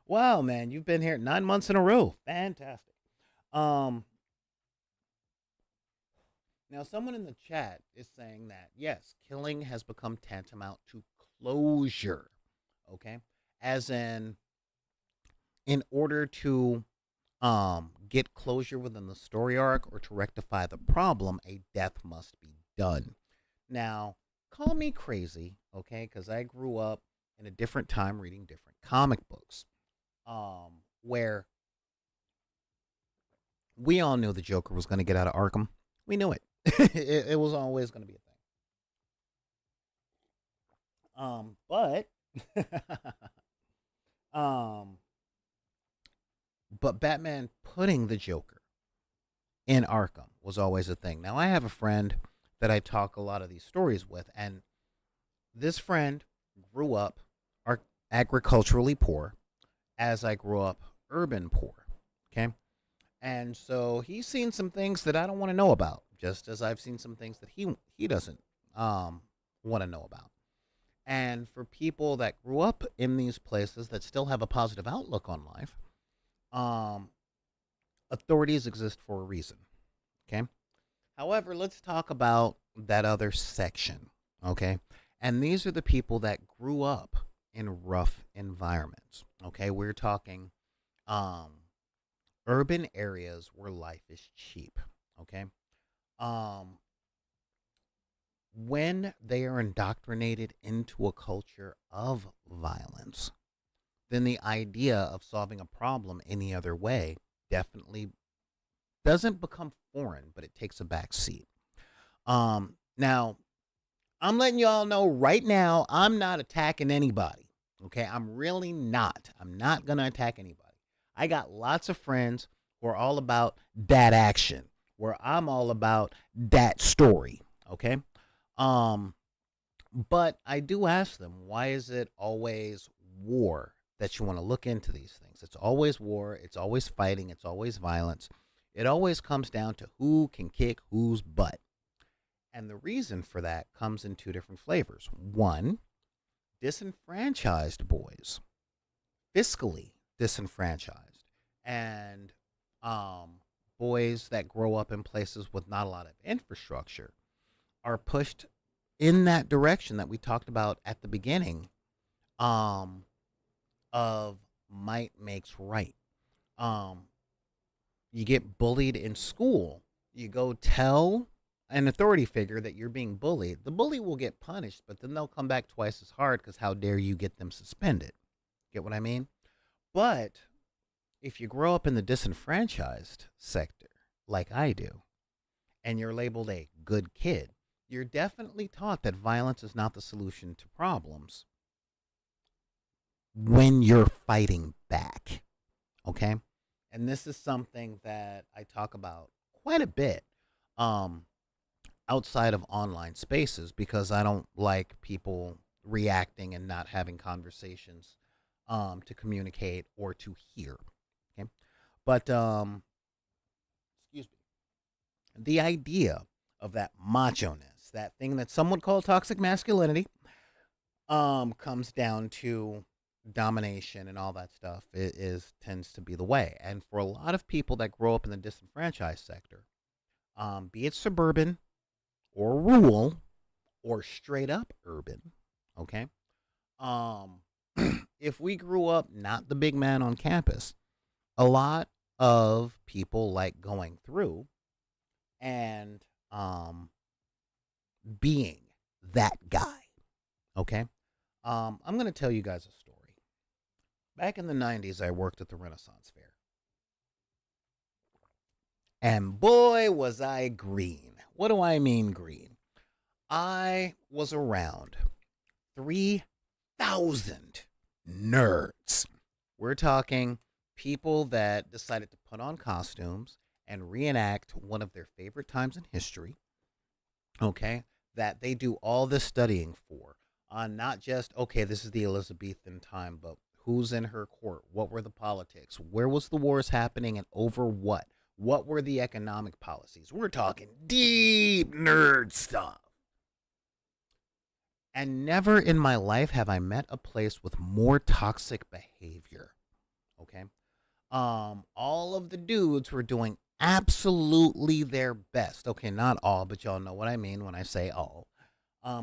wow, man, you've been here 9 months in a row. Fantastic. Um Now, someone in the chat is saying that yes, killing has become tantamount to closure. Okay, as in order to get closure within the story arc or to rectify the problem, a death must be done. Now, call me crazy, okay? Because I grew up in a different time reading different comic books, where we all knew the Joker was going to get out of Arkham. We knew it. It was always going to be a thing. But um, but Batman putting the Joker in Arkham was always a thing. Now I have a friend that I talk a lot of these stories with, and this friend grew up agriculturally poor, as I grew up urban poor. Okay, and so he's seen some things that I don't want to know about, just as I've seen some things that he doesn't want to know about. And for people that grew up in these places that still have a positive outlook on life, um, authorities exist for a reason. Okay. However, let's talk about that other section. Okay. And these are the people that grew up in rough environments. Okay. We're talking um, urban areas where life is cheap. Okay. Um, when they are indoctrinated into a culture of violence, then the idea of solving a problem any other way definitely doesn't become foreign, but it takes a back seat. Now I'm letting y'all know right now, I'm not attacking anybody. Okay, I'm really not. I'm not gonna attack anybody. I got lots of friends who are all about that action, where I'm all about that story. Okay, um, but I do ask them, why is it always war that you want to look into these things? It's always war, it's always fighting, it's always violence. It always comes down to who can kick whose butt. And the reason for that comes in two different flavors. One, disenfranchised boys, fiscally disenfranchised, and boys that grow up in places with not a lot of infrastructure are pushed in that direction that we talked about at the beginning, um, of might makes right. Um, you get bullied in school. You go tell an authority figure that you're being bullied. The bully will get punished, but then they'll come back twice as hard because how dare you get them suspended? Get what I mean? But if you grow up in the disenfranchised sector, like I do, and you're labeled a good kid, you're definitely taught that violence is not the solution to problems when you're fighting back. Okay? And this is something that I talk about quite a bit um, outside of online spaces because I don't like people reacting and not having conversations to communicate or to hear. Okay? But, excuse me, the idea of that macho ness, that thing that some would call toxic masculinity, comes down to domination and all that stuff. It is tends to be the way. And for a lot of people that grow up in the disenfranchised sector, be it suburban, or rural or straight up urban, okay? Um, if we grew up not the big man on campus, a lot of people like going through and being that guy, okay? I'm going to tell you guys a story. Back in the 90s, I worked at the Renaissance Fair. And boy, was I green. What do I mean green? I was around 3,000 nerds. We're talking people that decided to put on costumes and reenact one of their favorite times in history, okay, that they do all this studying for. Not just, okay, this is the Elizabethan time, but who's in her court? What were the politics? Where was the wars happening and over what? What were the economic policies? We're talking deep nerd stuff. And never in my life have I met a place with more toxic behavior. Okay? All of the dudes were doing absolutely their best. Okay, not all, but y'all know what I mean when I say all.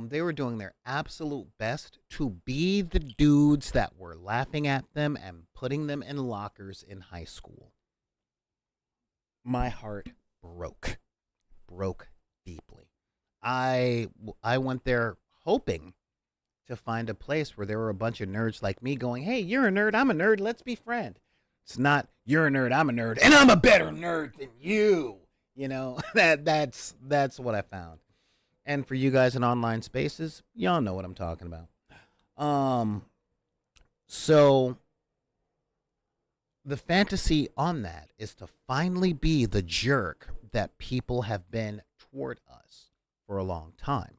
They were doing their absolute best to be the dudes that were laughing at them and putting them in lockers in high school. My heart broke deeply. I went there hoping to find a place where there were a bunch of nerds like me going, hey, you're a nerd, I'm a nerd, let's be friends. It's not, you're a nerd, I'm a nerd, and I'm a better nerd than you. You know, that's what I found. And for you guys in online spaces, y'all know what I'm talking about. So the fantasy on that is to finally be the jerk that people have been toward us for a long time.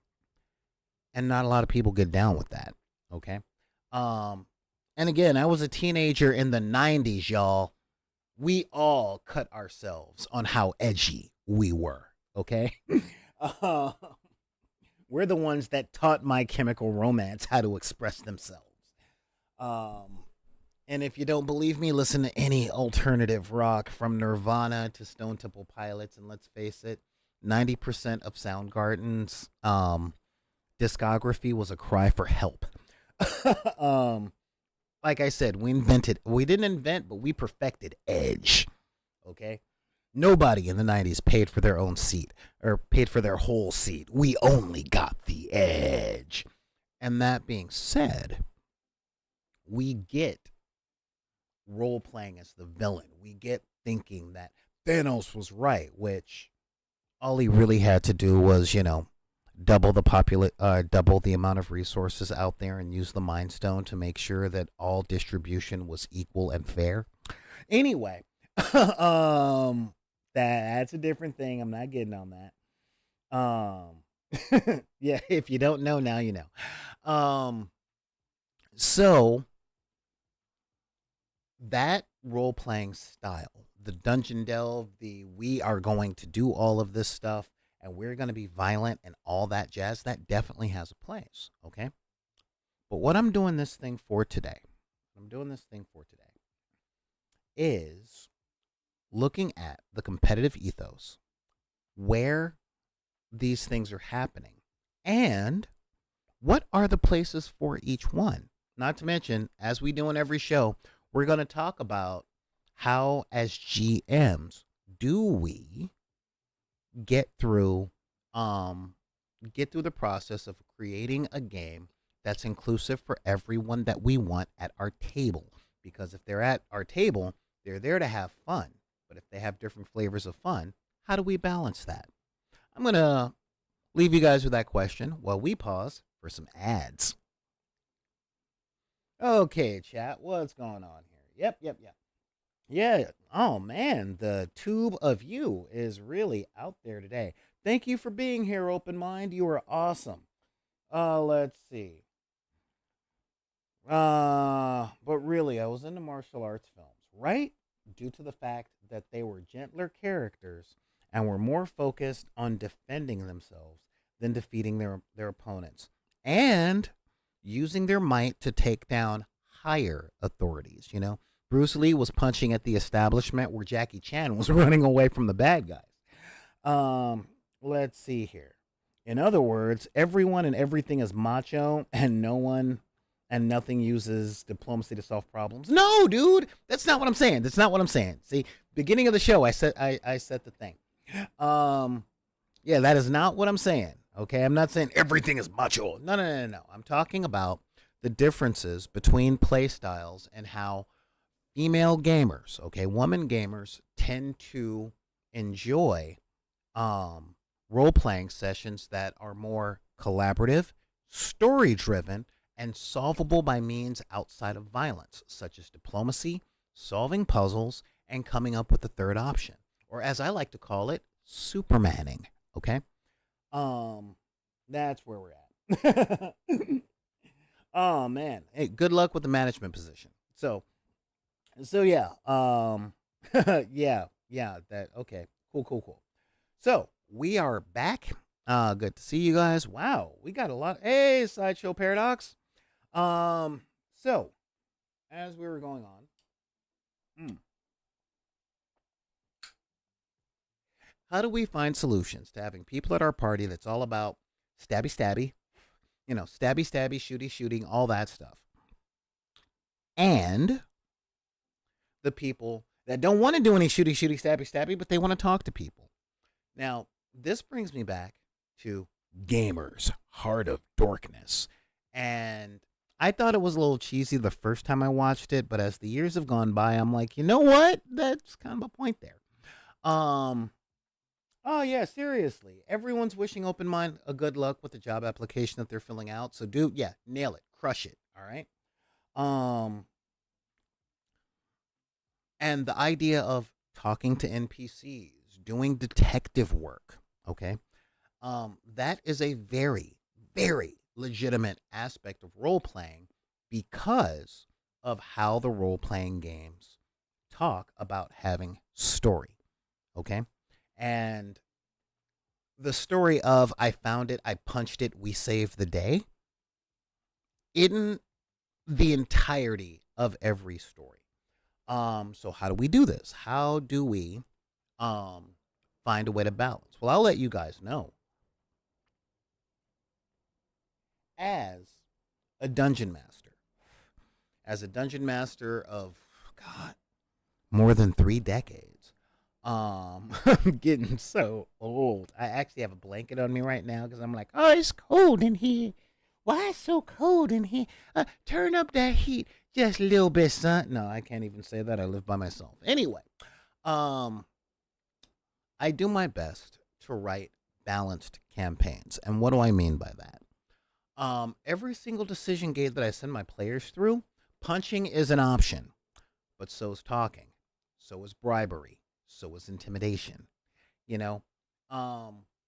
And not a lot of people get down with that, okay? And again, I was a teenager in the 90s, y'all. We all cut ourselves on how edgy we were, okay? We're the ones that taught My Chemical Romance how to express themselves. And if you don't believe me, listen to any alternative rock from Nirvana to Stone Temple Pilots. And let's face it, 90% of Soundgarden's discography was a cry for help. Like I said, we didn't invent, but we perfected edge. Okay? Nobody in the 90s paid for their own seat or paid for their whole seat. We only got the edge. And that being said, we get role playing as the villain. We get thinking that Thanos was right, which all he really had to do was, double the amount of resources out there and use the Mind Stone to make sure that all distribution was equal and fair. Anyway, that's a different thing. I'm not getting on that. Yeah, if you don't know now, you know. So that role playing style, the dungeon delve, we are going to do all of this stuff and we're going to be violent and all that jazz, that definitely has a place, okay? But what I'm doing this thing for today is looking at the competitive ethos, where these things are happening, and what are the places for each one. Not to mention, as we do in every show, we're going to talk about how, as GMs, do we get through the process of creating a game that's inclusive for everyone that we want at our table. Because if they're at our table, they're there to have fun. But if they have different flavors of fun, how do we balance that? I'm going to leave you guys with that question while we pause for some ads. Okay, chat, what's going on here? Yep. Yeah, oh man, the tube of you is really out there today. Thank you for being here, Open Mind. You are awesome. Let's see. But really, I was into martial arts films, right? Due to the fact that they were gentler characters and were more focused on defending themselves than defeating their opponents. And using their might to take down higher authorities, Bruce Lee was punching at the establishment where Jackie Chan was running away from the bad guys. Let's see here. In other words, everyone and everything is macho, and no one and nothing uses diplomacy to solve problems. No, dude, that's not what I'm saying. That's not what I'm saying. See, beginning of the show, I said the thing. Um, yeah, that is not what I'm saying. Okay, I'm not saying everything is macho. No, no, no, no, no. I'm talking about the differences between play styles and how female gamers, okay, woman gamers tend to enjoy um, role playing sessions that are more collaborative, story driven, and solvable by means outside of violence, such as diplomacy, solving puzzles, and coming up with the third option, or as I like to call it, supermanning. Okay, um, that's where we're at. Oh man, hey, good luck with the management position. So yeah, yeah, that okay, cool, cool, cool. So we are back. Good to see you guys. Wow, we got a lot. Hey, Sideshow Paradox. Um, so as we were going on, hmm, how do we find solutions to having people at our party that's all about stabby stabby, stabby stabby, shooty shooting, all that stuff, and the people that don't want to do any shooty shooty stabby stabby, but they want to talk to people. Now, this brings me back to Gamers Heart of Dorkness. And I thought it was a little cheesy the first time I watched it, but as the years have gone by, I'm like, you know what? That's kind of a point there. Um, oh yeah, seriously. Everyone's wishing open mind a good luck with the job application that they're filling out. So do yeah, nail it, crush it. All right. Um, and the idea of talking to NPCs, doing detective work. Okay, that is a very, very legitimate aspect of role playing because of how the role playing games talk about having story. Okay. And the story of I found it, I punched it, we saved the day isn't the entirety of every story. So how do we do this? How do we um find a way to balance? Well, I'll let you guys know. As a dungeon master, as a dungeon master of God, more than 3 decades. I'm getting so old. I actually have a blanket on me right now because I'm like, oh, it's cold in here. Why it's so cold in here? Turn up that heat just a little bit, son. No, I can't even say that. I live by myself. Anyway, um, I do my best to write balanced campaigns, and what do I mean by that? Every single decision gate that I send my players through, punching is an option, but so is talking, so is bribery, so is intimidation. You know,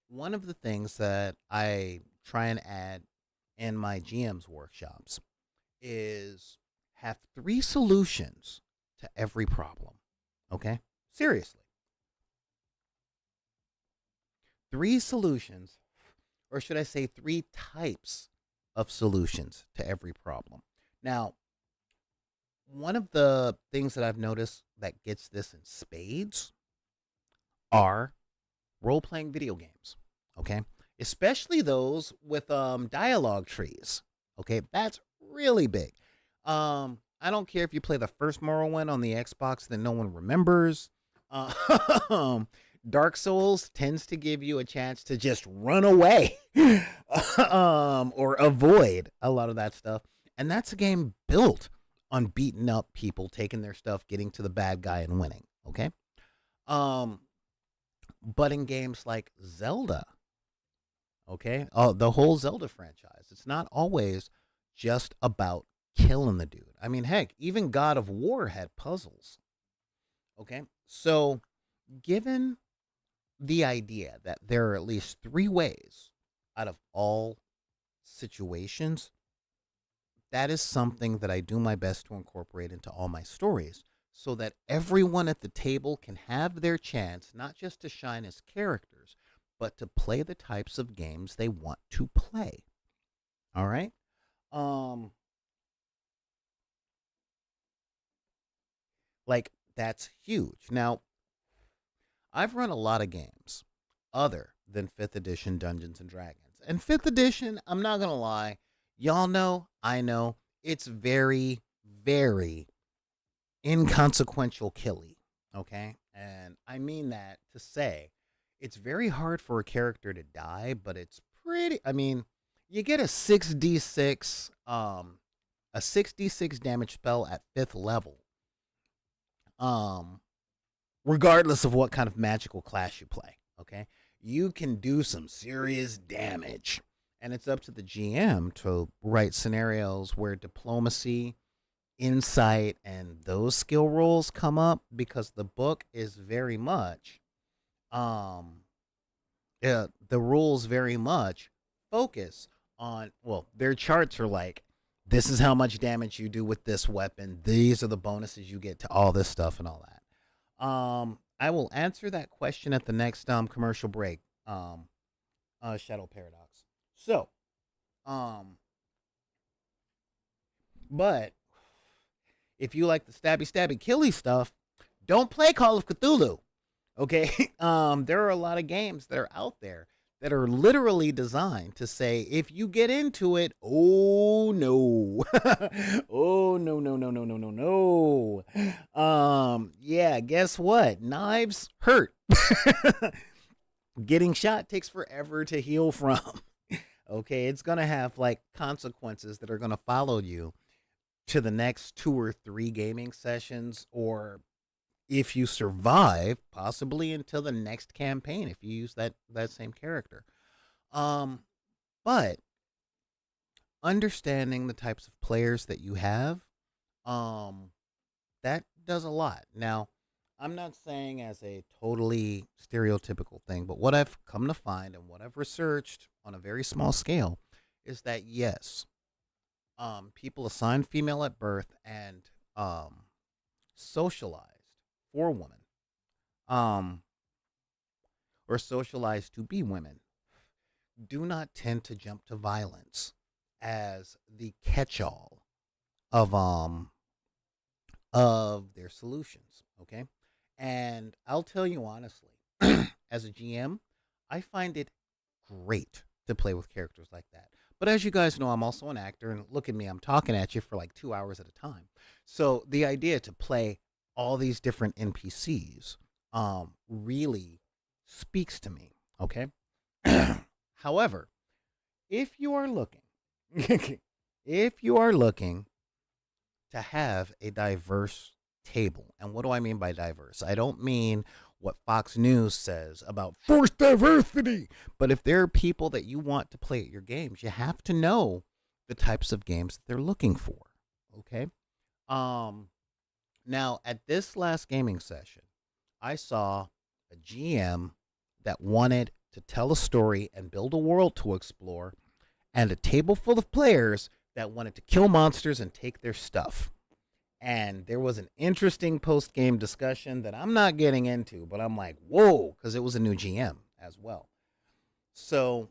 one of the things that I try and add in my GM's workshops is have three solutions to every problem. Okay, seriously, three solutions, or should I say, three types of solutions to every problem. Now, one of the things that I've noticed that gets this in spades are role playing video games. Okay. Especially those with dialogue trees. Okay. That's really big. I don't care if you play the first Morrowind on the Xbox that no one remembers. Uh, Dark Souls tends to give you a chance to just run away or avoid a lot of that stuff. And that's a game built on beating up people, taking their stuff, getting to the bad guy, and winning. Okay. Um, but in games like Zelda, okay, the whole Zelda franchise, it's not always just about killing the dude. I mean, heck, even God of War had puzzles. Okay. So, given the idea that there are at least three ways out of all situations, that is something that I do my best to incorporate into all my stories so that everyone at the table can have their chance not just to shine as characters, but to play the types of games they want to play. All right? Um like that's huge. Now, I've run a lot of games other than 5th edition Dungeons and Dragons. experience. And 5th edition, I'm not going to lie, y'all know, I know, it's very, very inconsequential killy. Okay? And I mean that to say it's very hard for a character to die, but it's pretty, I mean, you get a 6d6 damage spell at 5th level. Um Regardless of what kind of magical class you play, okay? You can do some serious damage. And it's up to the GM to write scenarios where diplomacy, insight, and those skill rolls come up, because the book is very much the rules very much focus on, well, their charts are like, this is how much damage you do with this weapon, these are the bonuses you get to all this stuff and all that. I will answer that question at the next commercial break. Shadow Paradox. So, but if you like the stabby killy stuff, don't play Call of Cthulhu. Okay? There are a lot of games that are out there that are literally designed to say, if you get into it, oh no. Oh no. Yeah, guess what? Knives hurt. Getting shot takes forever to heal from. Okay, it's gonna have like consequences that are gonna follow you to the next 2 or 3 gaming sessions, or if you survive, possibly until the next campaign if you use that same character. But understanding the types of players that you have, that does a lot. Now, I'm not saying as a totally stereotypical thing, but what I've come to find and what I've researched on a very small scale is that yes, people assigned female at birth and socialized for women, or socialized to be women, do not tend to jump to violence as the catch-all of their solutions. Okay, and I'll tell you honestly, as a GM, I find it great to play with characters like that. But as you guys know, I'm also an actor, and look at me, I'm talking at you for like 2 hours at a time. So the idea to play all these different NPCs really speaks to me. Okay. However, if you are looking, if you are looking to have a diverse table, and what do I mean by diverse? I don't mean what Fox News says about forced diversity, but if there are people that you want to play at your games, you have to know the types of games that they're looking for. Okay. Now, at this last gaming session, I saw a GM that wanted to tell a story and build a world to explore, and a table full of players that wanted to kill monsters and take their stuff. And there was an interesting post-game discussion that I'm not getting into, but I'm like, whoa, because it was a new GM as well. So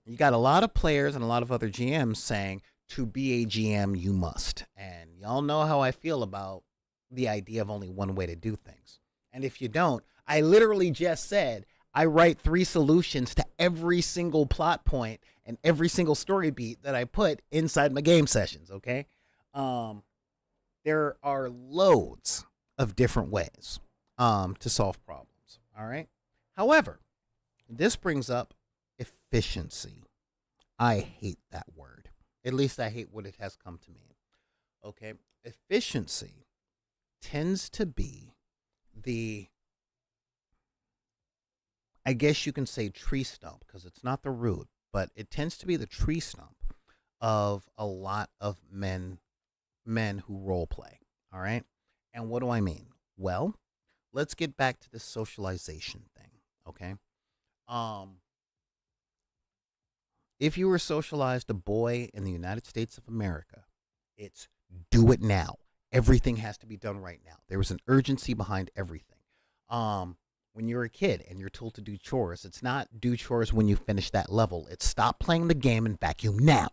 you got a lot of players and a lot of other GMs saying, to be a GM, you must. And y'all know how I feel about the idea of only one way to do things. And if you don't, I literally just said, I write 3 solutions to every single plot point and every single story beat that I put inside my game sessions, okay? There are loads of different ways to solve problems, all right? However, this brings up efficiency. I hate that word. At least I hate what it has come to mean, okay? Efficiency tends to be the, I guess you can say, tree stump, because it's not the root, but it tends to be the tree stump of a lot of men who role play. All right. And what do I mean? Well, let's get back to this socialization thing. Okay. If you were socialized a boy in the United States of America, it's do it now. Everything has to be done right now. There was an urgency behind everything. When you're a kid and you're told to do chores, it's not do chores when you finish that level. It's stop playing the game and vacuum now.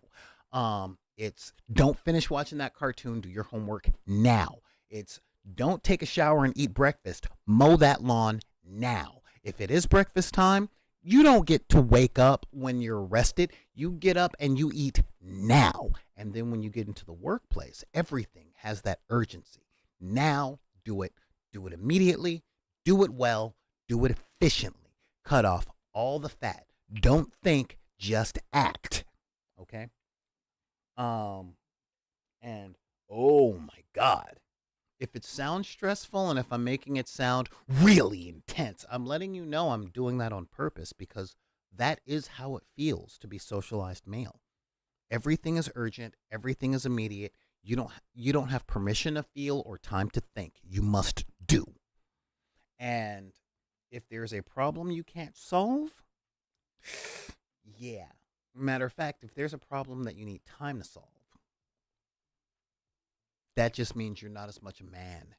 It's don't finish watching that cartoon, do your homework now. It's don't take a shower and eat breakfast, mow that lawn now. If it is breakfast time, You don't get to wake up when you're rested. You get up and you eat now. And then when you get into the workplace, everything has that urgency. Now, do it. Do it immediately. Do it well. Do it efficiently. Cut off all the fat. Don't think, just act. Okay? And oh my God. If it sounds stressful and if I'm making it sound really intense, I'm letting you know I'm doing that on purpose because that is how it feels to be socialized male. Everything is urgent, everything is immediate. You don't have permission to feel or time to think. You must do. And if there's a problem you can't solve, yeah. Matter of fact, if there's a problem that you need time to solve, that just means you're not as much a man.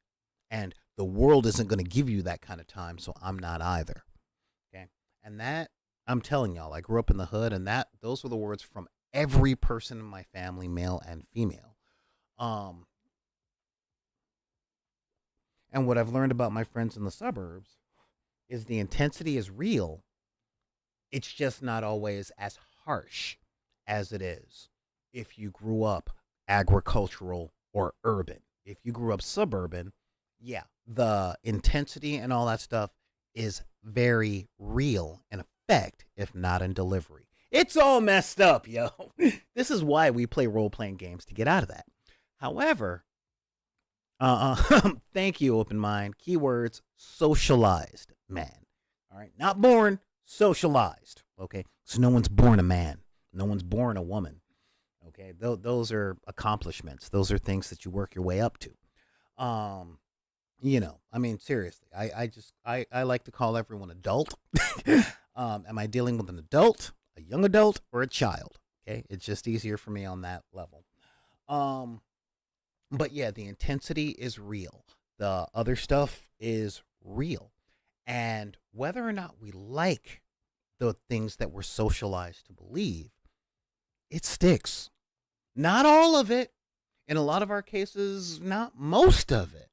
And the world isn't going to give you that kind of time, so I'm not either. Okay? And that, I'm telling y'all, I grew up in the hood, and those were the words from every person in my family, male and female. And what I've learned about my friends in the suburbs is the intensity is real. It's just not always as harsh as it is if you grew up agricultural or urban. If you grew up suburban, yeah, the intensity and all that stuff is very real in effect, if not in delivery. It's all messed up, yo. This is why we play role playing games to get out of that. However, thank you, open mind. Keywords: socialized man. All right, not born, socialized. Okay, so no one's born a man, no one's born a woman. Okay, those are accomplishments. Those are things that you work your way up to. I mean, seriously, I like to call everyone adult. Am I dealing with an adult, a young adult, or a child? Okay, it's just easier for me on that level. But yeah, the intensity is real. The other stuff is real, and whether or not we like the things that we're socialized to believe, it sticks. Not all of it. In a lot of our cases, not most of it,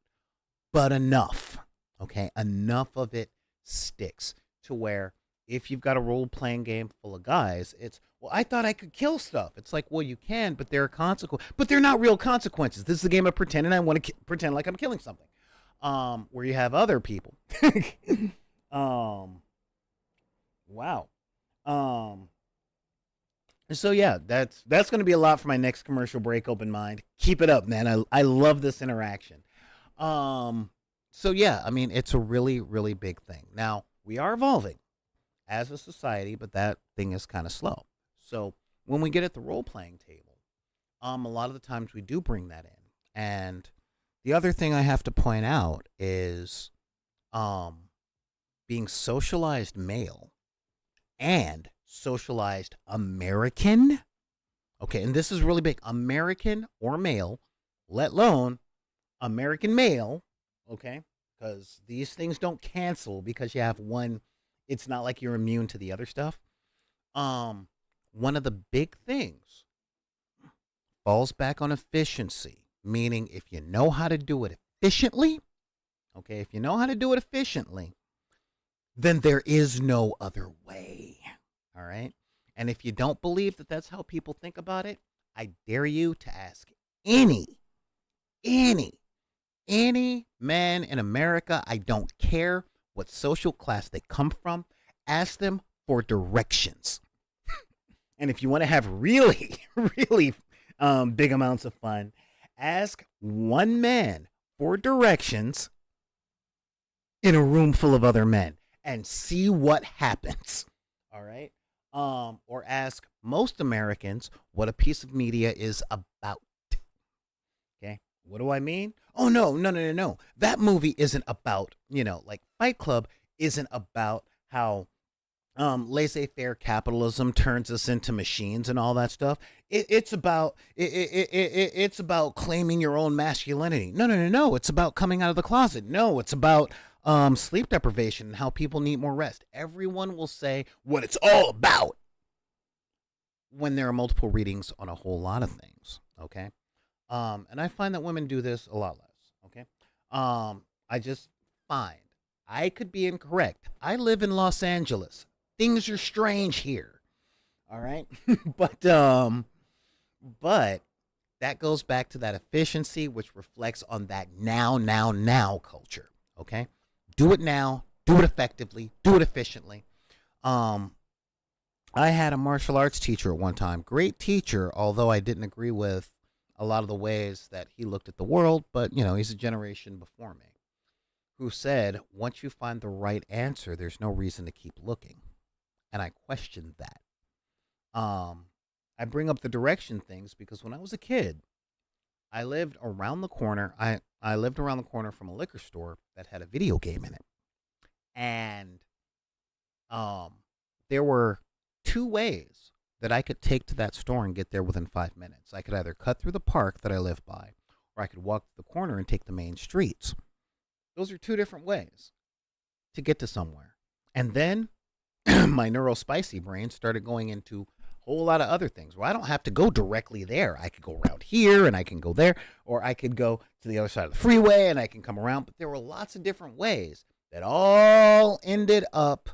but enough. Okay, enough of it sticks to where if you've got a role playing game full of guys, it's, well, I thought I could kill stuff. It's like, well, you can, but there are consequences. But they're not real consequences. This is a game of pretend, and I want to pretend like I'm killing something. Where you have other people. Wow. So yeah, that's going to be a lot for my next commercial break. Open mind, keep it up, man. I love this interaction. So yeah, I mean, it's a really, really big thing. Now we are evolving as a society, but that thing is kind of slow. So when we get at the role playing table, a lot of the times we do bring that in. And the other thing I have to point out is, being socialized male and socialized American. Okay, and this is really big. American or male, let alone American male. Okay, because these things don't cancel because you have one. It's not like you're immune to the other stuff. One of the big things falls back on efficiency, meaning if you know how to do it efficiently, okay, if you know how to do it efficiently, then there is no other way. All right. And if you don't believe that that's how people think about it, I dare you to ask any man in America. I don't care what social class they come from. Ask them for directions. And if you want to have really, really big amounts of fun, ask one man for directions in a room full of other men and see what happens. All right. Or ask most Americans what a piece of media is about. Okay. What do I mean? Oh, no. That movie isn't about, like Fight Club isn't about how laissez-faire capitalism turns us into machines and all that stuff. It's about it's about claiming your own masculinity. No. It's about coming out of the closet. No, it's about sleep deprivation and how people need more rest. Everyone will say what it's all about when there are multiple readings on a whole lot of things. Okay. And I find that women do this a lot less. Okay. I just find I could be incorrect. I live in Los Angeles. things are strange here. All right. but that goes back to that efficiency, which reflects on that now culture. Okay. Do it now, do it effectively, do it efficiently. Um, I had a martial arts teacher at one time. Great teacher, although I didn't agree with a lot of the ways that he looked at the world, but he's a generation before me, who said, once you find the right answer, there's no reason to keep looking. And I questioned that. Um, I bring up the direction things because when I was a kid, I lived around the corner. I lived around the corner from a liquor store that had a video game in it. And um, there were two ways that I could take to that store and get there within 5 minutes. I could either cut through the park that I live by, or I could walk to the corner and take the main streets. Those are two different ways to get to somewhere. And then my neurospicy brain started going into a whole lot of other things. Well, I don't have to go directly there. I could go around here and I can go there, or I could go to the other side of the freeway and I can come around. But there were lots of different ways that all ended up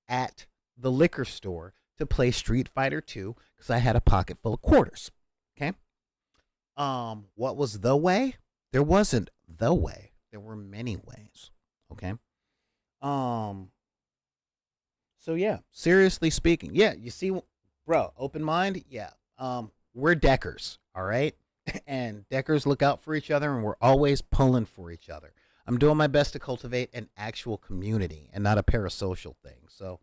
at the liquor store to play Street Fighter 2 because I had a pocket full of quarters. Okay. What was the way? There wasn't the way. There were many ways. Okay. So yeah, seriously speaking, yeah, you see, bro, open mind, yeah. We're deckers, all right? And deckers look out for each other and we're always pulling for each other. I'm doing my best to cultivate an actual community and not a parasocial thing. So,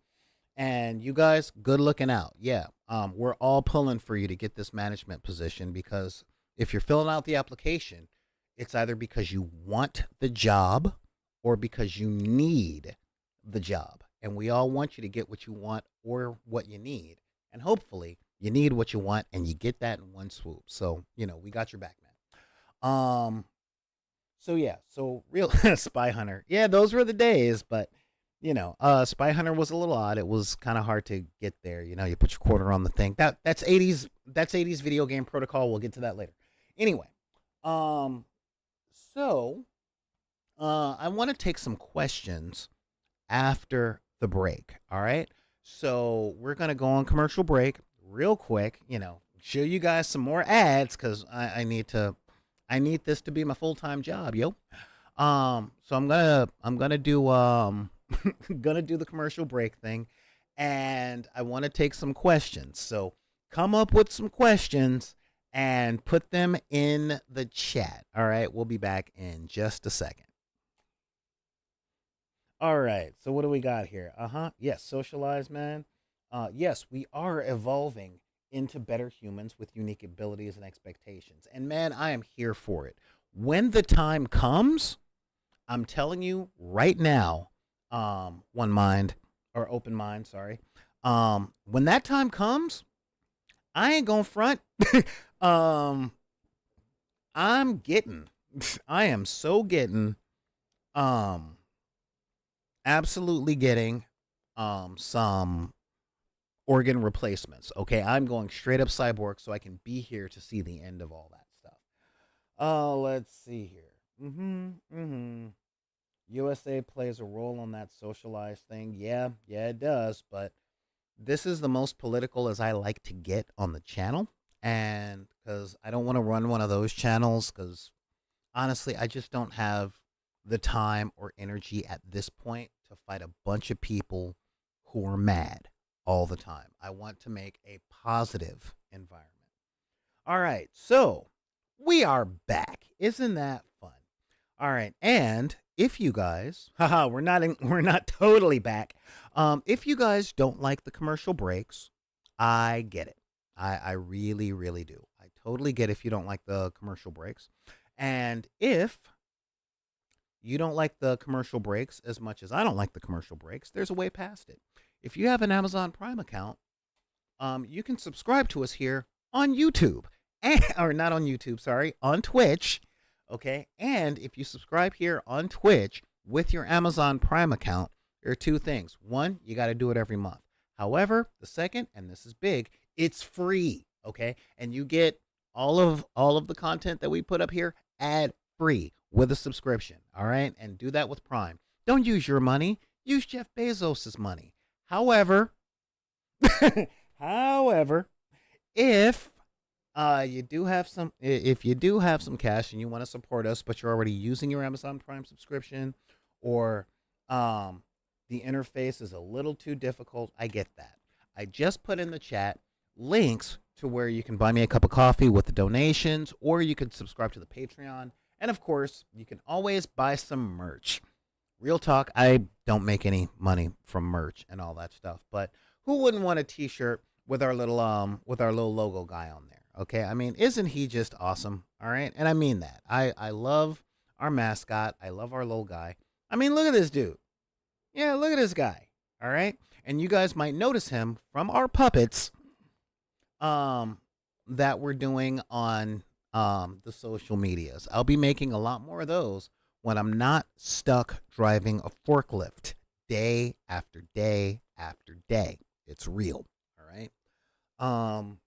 and you guys, good looking out. Yeah. We're all pulling for you to get this management position because if you're filling out the application, it's either because you want the job or because you need the job. And we all want you to get what you want or what you need. And hopefully you need what you want and you get that in one swoop. So, we got your back, man. So yeah, so real Spy Hunter. Yeah, those were the days, but Spy Hunter was a little odd. It was kind of hard to get there. You put your quarter on the thing. That's 80s video game protocol. We'll get to that later. Anyway, so I want to take some questions after the break. All right. So we're going to go on commercial break real quick, show you guys some more ads because I need this to be my full-time job, yo. So I'm gonna do gonna do the commercial break thing, and I want to take some questions. So come up with some questions and put them in the chat. All right, we'll be back in just a second. All right, so what do we got here? Yes, socialize, man. Yes, we are evolving into better humans with unique abilities and expectations. And man, I am here for it. When the time comes, I'm telling you right now, one mind or open mind, sorry. When that time comes, I ain't gonna front. I'm getting, I am so getting, absolutely getting, some organ replacements. Okay, I'm going straight up cyborg so I can be here to see the end of all that stuff. Let's see here. USA plays a role on that socialized thing. Yeah, it does. But this is the most political as I like to get on the channel. And because I don't want to run one of those channels because honestly, I just don't have the time or energy at this point to fight a bunch of people who are mad all the time. I want to make a positive environment. All right, so we are back. Isn't that fun? All right, and if you guys, we're not totally back. If you guys don't like the commercial breaks, I get it. I really, really do. I totally get if you don't like the commercial breaks. And if you don't like the commercial breaks as much as I don't like the commercial breaks, there's a way past it. If you have an Amazon Prime account, you can subscribe to us here on YouTube. Or not on YouTube, sorry, on Twitch. Okay, and if you subscribe here on Twitch with your Amazon Prime account, there are two things. One, you got to do it every month. However, the second, and this is big, it's free. Okay, and you get all of the content that we put up here ad free with a subscription. All right, and do that with Prime. Don't use your money. Use Jeff Bezos's money. However, However, if you do have some, if you do have some cash and you want to support us, but you're already using your Amazon Prime subscription, or um, the interface is a little too difficult, I get that. I just put in the chat links to where you can buy me a cup of coffee with the donations, or you can subscribe to the Patreon, and of course, you can always buy some merch. Real talk, I don't make any money from merch and all that stuff, but who wouldn't want a T-shirt with our little logo guy on there? Okay, I mean, isn't he just awesome? All right, and I mean that. I love our mascot. I love our little guy. I mean, look at this dude. Yeah, look at this guy. All right, and you guys might notice him from our puppets um that we're doing on the social medias. I'll be making a lot more of those when I'm not stuck driving a forklift day after day after day. It's real. All right. Um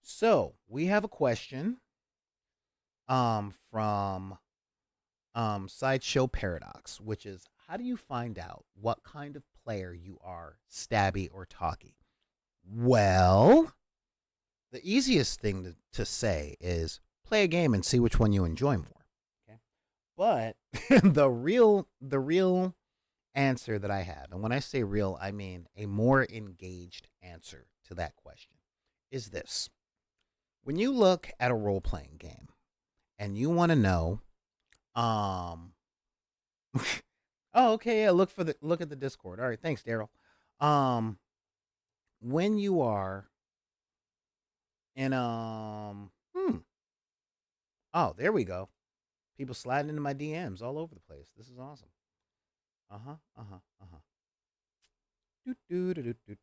so we have a question from Sideshow Paradox, which is, how do you find out what kind of player you are, stabby or talky? Well, the easiest thing to say is play a game and see which one you enjoy more. Okay. But the real answer that I have, and when I say real, I mean a more engaged answer to that question, is this. When you look at a role playing game and you want to know, um, oh, okay, yeah, look at the Discord. All right, thanks, Daryl. Um, when you are in oh, there we go. People sliding into my DMs all over the place. This is awesome. Uh huh. Uh huh. Uh huh. Do do do do do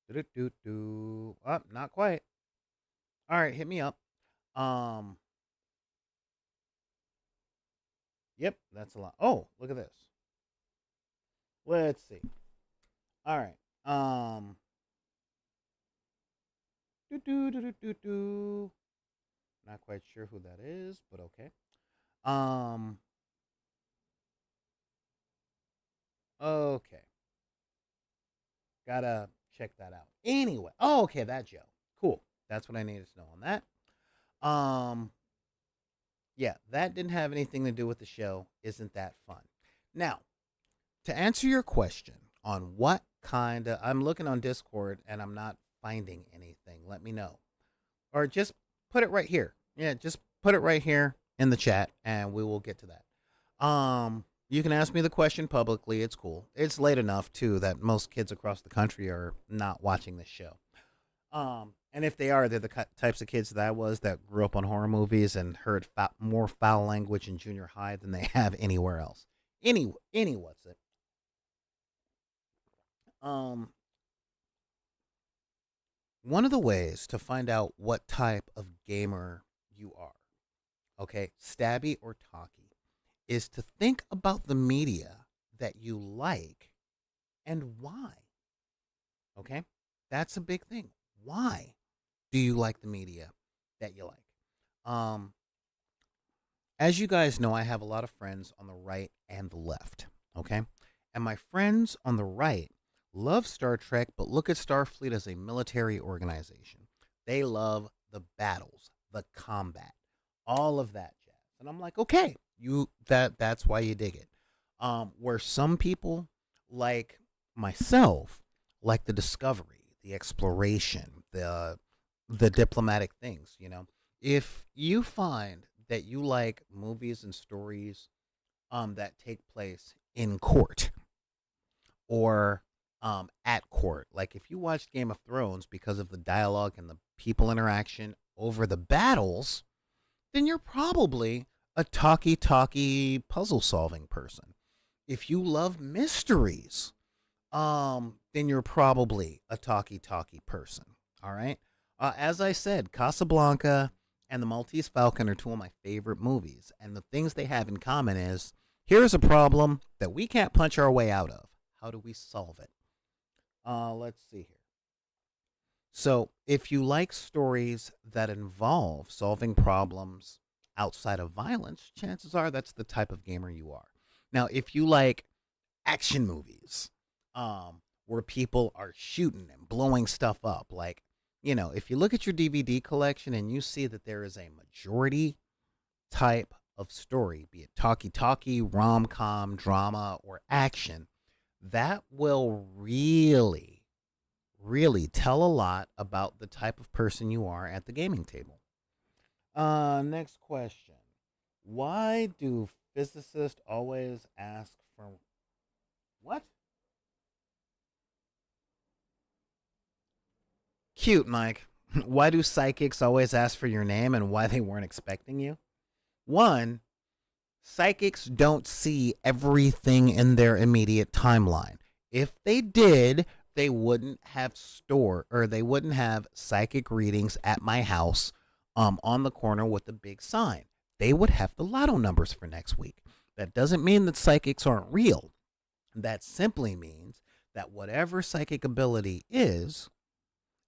do do do do. Oh, not quite. All right, hit me up. Um. Yep, that's a lot. Oh, look at this. Let's see. All right. Do do do do do do. Not quite sure who that is, but okay. Um. Okay. Gotta check that out. Anyway. Oh, okay, that Joe. Cool. That's what I needed to know on that. Um. Yeah, that didn't have anything to do with the show. Isn't that fun? Now, to answer your question on what kind of, I'm looking on Discord and I'm not finding anything. Let me know. Or just put it right here. Yeah, just put it right here in the chat and we will get to that. You can ask me the question publicly. It's cool. It's late enough too that most kids across the country are not watching this show. And if they are, they're the types of kids that I was that grew up on horror movies and heard more foul language in junior high than they have anywhere else. What's it? Um, One of the ways to find out what type of gamer you are, okay, stabby or talky, is to think about the media that you like and why. Okay, that's a big thing. Why do you like the media that you like? Um, as you guys know, I have a lot of friends on the right and the left. Okay, and my friends on the right love Star Trek, but look at Starfleet as a military organization. They love the battles, the combat, all of that jazz. And I'm like, okay, that's why you dig it. Where some people like myself like the discovery, the exploration, the diplomatic things, you know. If you find that you like movies and stories that take place in court or at court, like if you watched Game of Thrones because of the dialogue and the people interaction over the battles, then you're probably a talky puzzle solving person. If you love mysteries, then you're probably a talky person. All right. As I said, Casablanca and The Maltese Falcon are two of my favorite movies, and the things they have in common is here's a problem that we can't punch our way out of. How do we solve it? Let's see here. So, if you like stories that involve solving problems outside of violence, chances are that's the type of gamer you are. Now, if you like action movies, where people are shooting and blowing stuff up. Like, if you look at your DVD collection and you see that there is a majority type of story, be it talkie-talkie, rom-com, drama, or action, that will really, really tell a lot about the type of person you are at the gaming table. Next question. Why do physicists always ask for what? Cute, Mike. Why do psychics always ask for your name and why they weren't expecting you? One, psychics don't see everything in their immediate timeline. If they did, they wouldn't have they wouldn't have psychic readings at my house on the corner with a big sign. They would have the lotto numbers for next week. That doesn't mean that psychics aren't real. That simply means that whatever psychic ability is,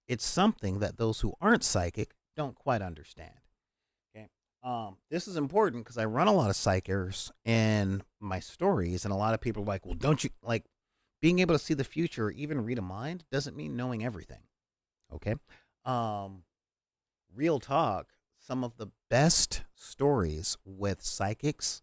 it's something that those who aren't psychic don't quite understand. Okay. This is important because I run a lot of psychers in my stories, and a lot of people are like, well, don't you like being able to see the future or even read a mind doesn't mean knowing everything. Okay. Real talk, some of the best stories with psychics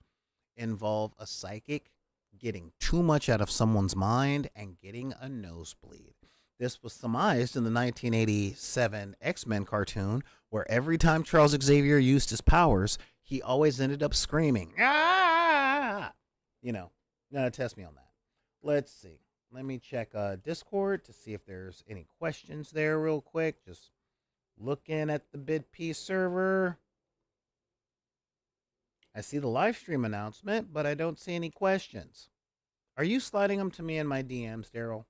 involve a psychic getting too much out of someone's mind and getting a nosebleed. This was surmised in the 1987 X-Men cartoon, where every time Charles Xavier used his powers, he always ended up screaming, ah! Test me on that. Let's see. Let me check Discord to see if there's any questions there real quick. Just looking at the BitP server. I see the live stream announcement, but I don't see any questions. Are you sliding them to me in my DMs, Daryl?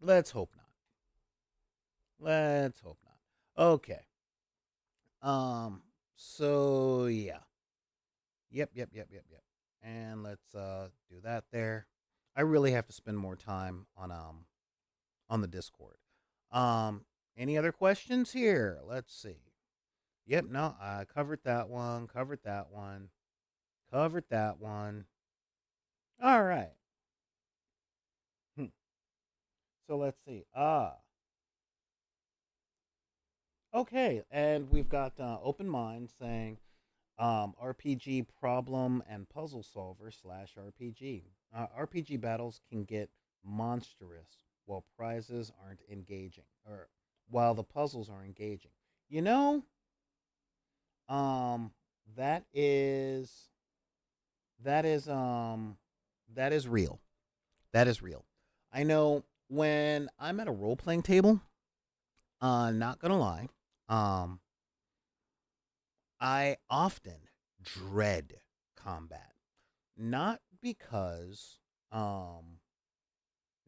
Let's hope not. Let's hope not. Okay. So yeah. Yep. And let's do that there. I really have to spend more time on the Discord. Any other questions here? Let's see. Yep, no, I covered that one, covered that one, covered that one. All right. So let's see. Okay, and we've got Open Mind saying RPG problem and puzzle solver / RPG. RPG battles can get monstrous while prizes aren't engaging, or while the puzzles are engaging. You know, um, that is that is that is real. That is real. I know when I'm at a role playing table. Not gonna lie. Um, I often dread combat. Not because um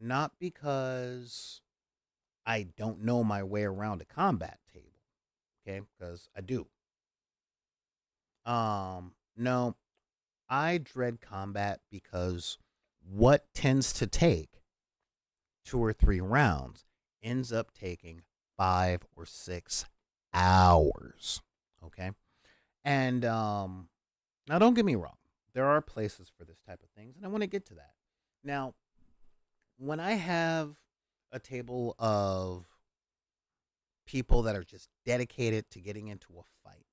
not because I don't know my way around a combat table, okay? Because I do. No, I dread combat because what tends to take 2 or 3 rounds ends up taking 5 or 6 hours. Okay. And now don't get me wrong. There are places for this type of things, and I want to get to that. Now, when I have a table of people that are just dedicated to getting into a fight.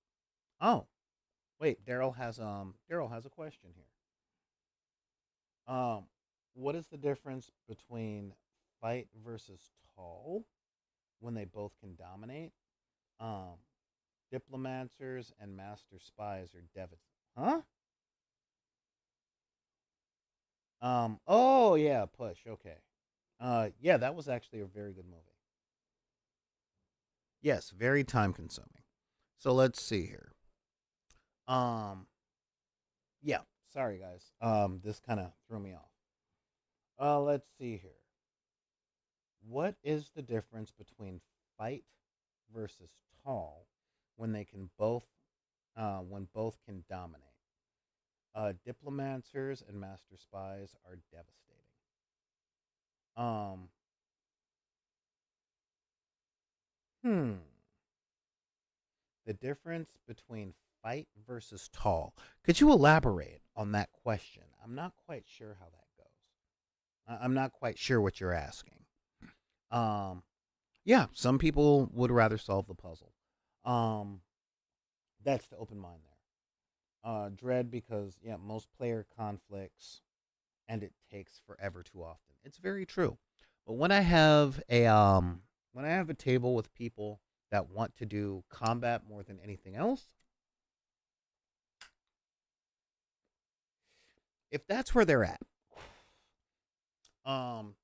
Oh, wait, Daryl has a question here. Um what is the difference between fight versus tall when they both can dominate? Um Diplomancers and master spies are devils. Huh? Oh yeah, push. Okay. Yeah, that was actually a very good movie. Yes, very time consuming. So let's see here. Um yeah, sorry guys. This kind of threw me off. Let's see here. What is the difference between fight versus tall when they can both when both can dominate? Diplomancers and master spies are devastating. Um, hmm. The difference between fight versus tall. Could you elaborate on that question? I'm not quite sure how that goes. I'm not quite sure what you're asking. Um, yeah, some people would rather solve the puzzle. Um, that's the open mind there. Dread because yeah, most player conflicts and it takes forever too often. It's very true. But when I have a table with people that want to do combat more than anything else, if that's where they're at, um,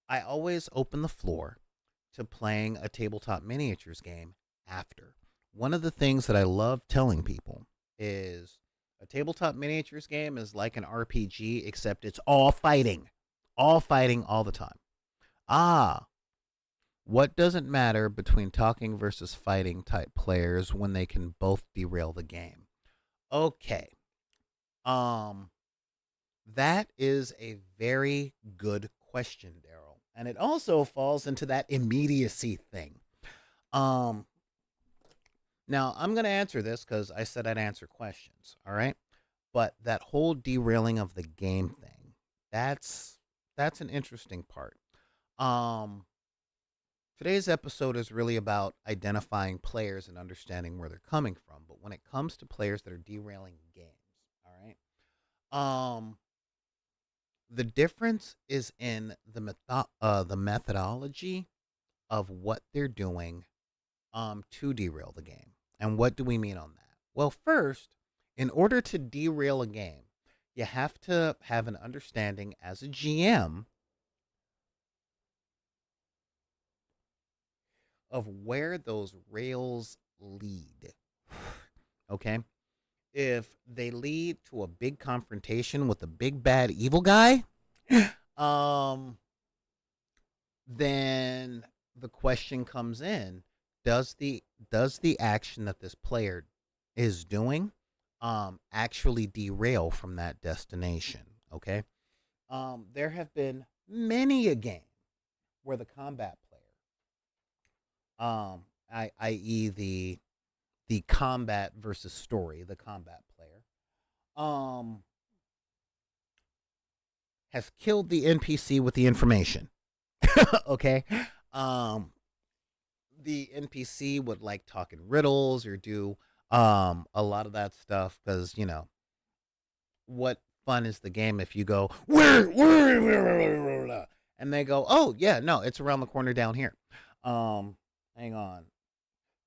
I always open the floor to playing a tabletop miniatures game after. One of the things that I love telling people is a tabletop miniatures game is like an RPG, except it's all fighting all the time. Ah, what doesn't matter between talking versus fighting type players when they can both derail the game? Okay. Um, that is a very good question, Daryl. And it also falls into that immediacy thing. Um, Now I'm gonna answer this because I said I'd answer questions. All right. But that whole derailing of the game thing, that's that's an interesting part. Um Today's episode is really about identifying players and understanding where they're coming from. But when it comes to players that are derailing games, all right, the difference is in the methodology of what they're doing to derail the game. And what do we mean on that? Well, first, in order to derail a game, you have to have an understanding as a GM of where those rails lead. Okay? If they lead to a big confrontation with a big bad evil guy, um then the question comes in, does the action that this player is doing actually derail from that destination? Okay. There have been many a game where the combat player, i.e. the combat versus story, the combat player, um, has killed the NPC with the information. Okay. Um, the NPC would like talking riddles or do a lot of that stuff because what fun is the game if you go where and they go, oh yeah, no, it's around the corner down here. Hang on.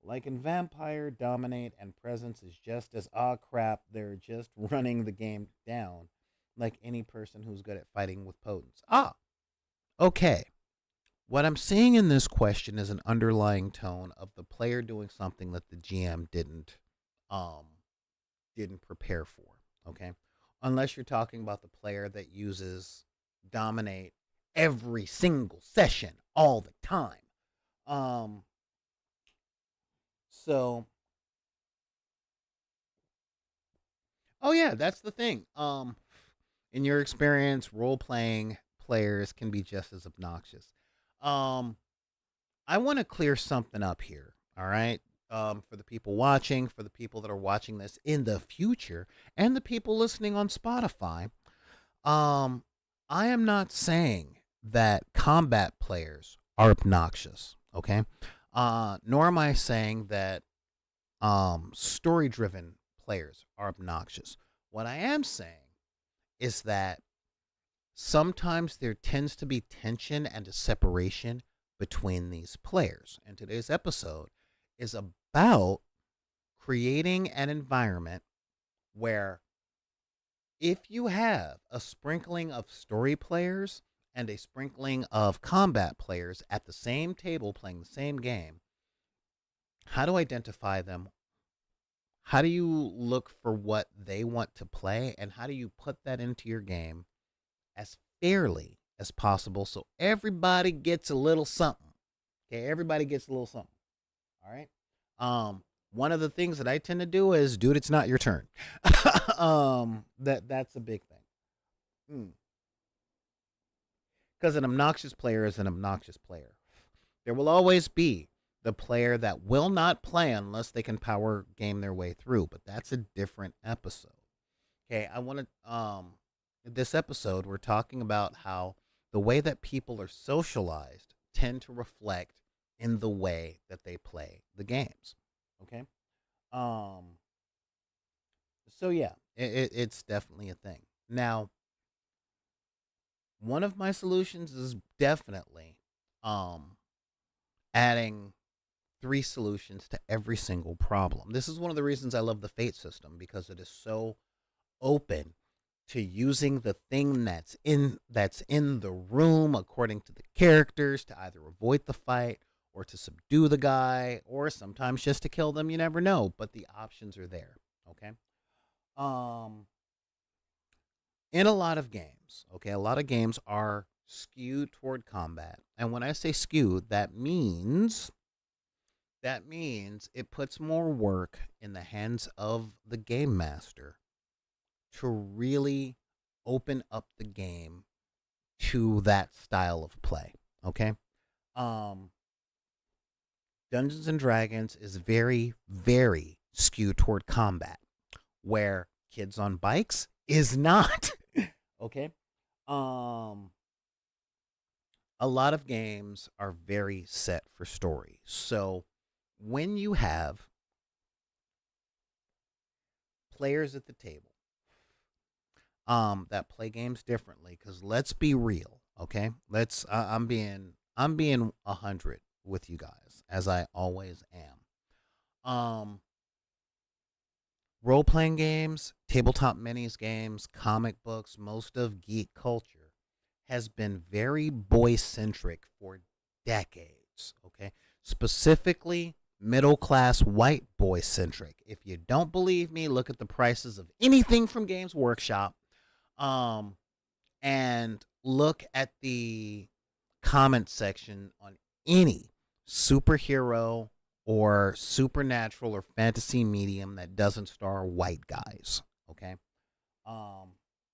Like in Vampire, Dominate and Presence is just as crap. They're just running the game down like any person who's good at fighting with potence. Okay. What I'm seeing in this question is an underlying tone of the player doing something that the GM um didn't prepare for. Okay, unless you're talking about the player that uses dominate every single session all the time. Um, so oh yeah, that's the thing. In your experience, role playing players can be just as obnoxious. Um, I want to clear something up here. All right. For the people watching, for the people that are watching this in the future, and the people listening on Spotify, um, I am not saying that combat players are obnoxious. Okay. Nor am I saying that story driven players are obnoxious. What I am saying is that sometimes there tends to be tension and a separation between these players. And today's episode is about creating an environment where if you have a sprinkling of story players and a sprinkling of combat players at the same table playing the same game, how to identify them? How do you look for what they want to play? And how do you put that into your game as fairly as possible so everybody gets a little something? Okay, everybody gets a little something. All right. One of the things that I tend to do is, dude, it's not your turn. That's a big thing. Because an obnoxious player is an obnoxious player. There will always be the player that will not play unless they can power game their way through, but that's a different episode. Okay, I want to this episode we're talking about how the way that people are socialized tend to reflect in the way that they play the games. Okay. Um, so yeah, it's definitely a thing. Now, one of my solutions is definitely um adding three solutions to every single problem. This is one of the reasons I love the fate system because it is so open to using the thing that's in the room according to the characters to either avoid the fight or to subdue the guy or sometimes just to kill them. You never know, but the options are there. Okay. Um, in a lot of games, okay, a lot of games are skewed toward combat, and when I say skewed, that means it puts more work in the hands of the game master to really open up the game to that style of play. Okay. Um, Dungeons and Dragons is very, very skewed toward combat, where Kids on Bikes is not. Okay. Um, a lot of games are very set for story. So when you have players at the table that play games differently, because let's be real, okay? I'm being 100 with you guys as I always am. Role playing games, tabletop minis games, comic books, most of geek culture has been very boy centric for decades. Okay. Specifically, middle class white boy centric. If you don't believe me, look at the prices of anything from Games Workshop, um, and look at the comment section on any superhero or supernatural or fantasy medium that doesn't star white guys. Okay. Um,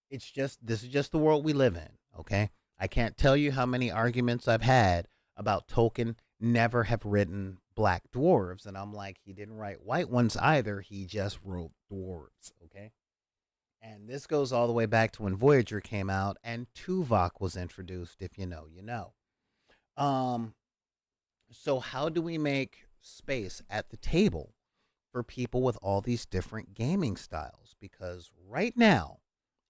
it's just this is just the world we live in. Okay. I can't tell you how many arguments I've had about Tolkien never have written black dwarves, and I'm like, he didn't write white ones either. He just wrote dwarves. Okay. And this goes all the way back to when Voyager came out and Tuvok was introduced. If you know, you know. Um, so how do we make space at the table for people with all these different gaming styles? Because right now,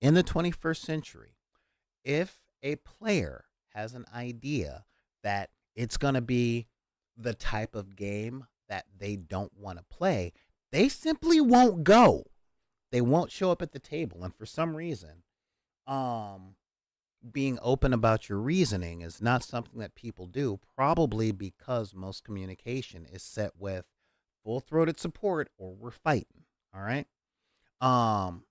in the 21st century, if a player has an idea that it's going to be the type of game that they don't want to play, they simply won't go. They won't show up at the table. And for some reason, um, being open about your reasoning is not something that people do, probably because most communication is set with full throated support or we're fighting. All right. Um,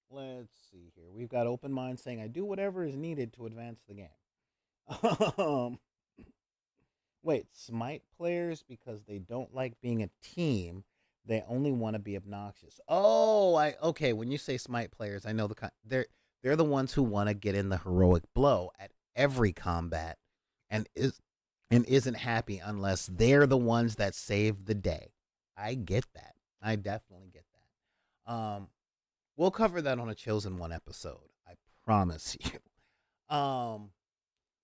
let's see here. We've got open mind saying I do whatever is needed to advance the game. um, wait, smite players because they don't like being a team. They only want to be obnoxious. Oh, I okay. When you say smite players, I know they're the ones who want to get in the heroic blow at every combat, and isn't happy unless they're the ones that save the day. I get that. I definitely get that. We'll cover that on a chosen one episode. I promise you. Um,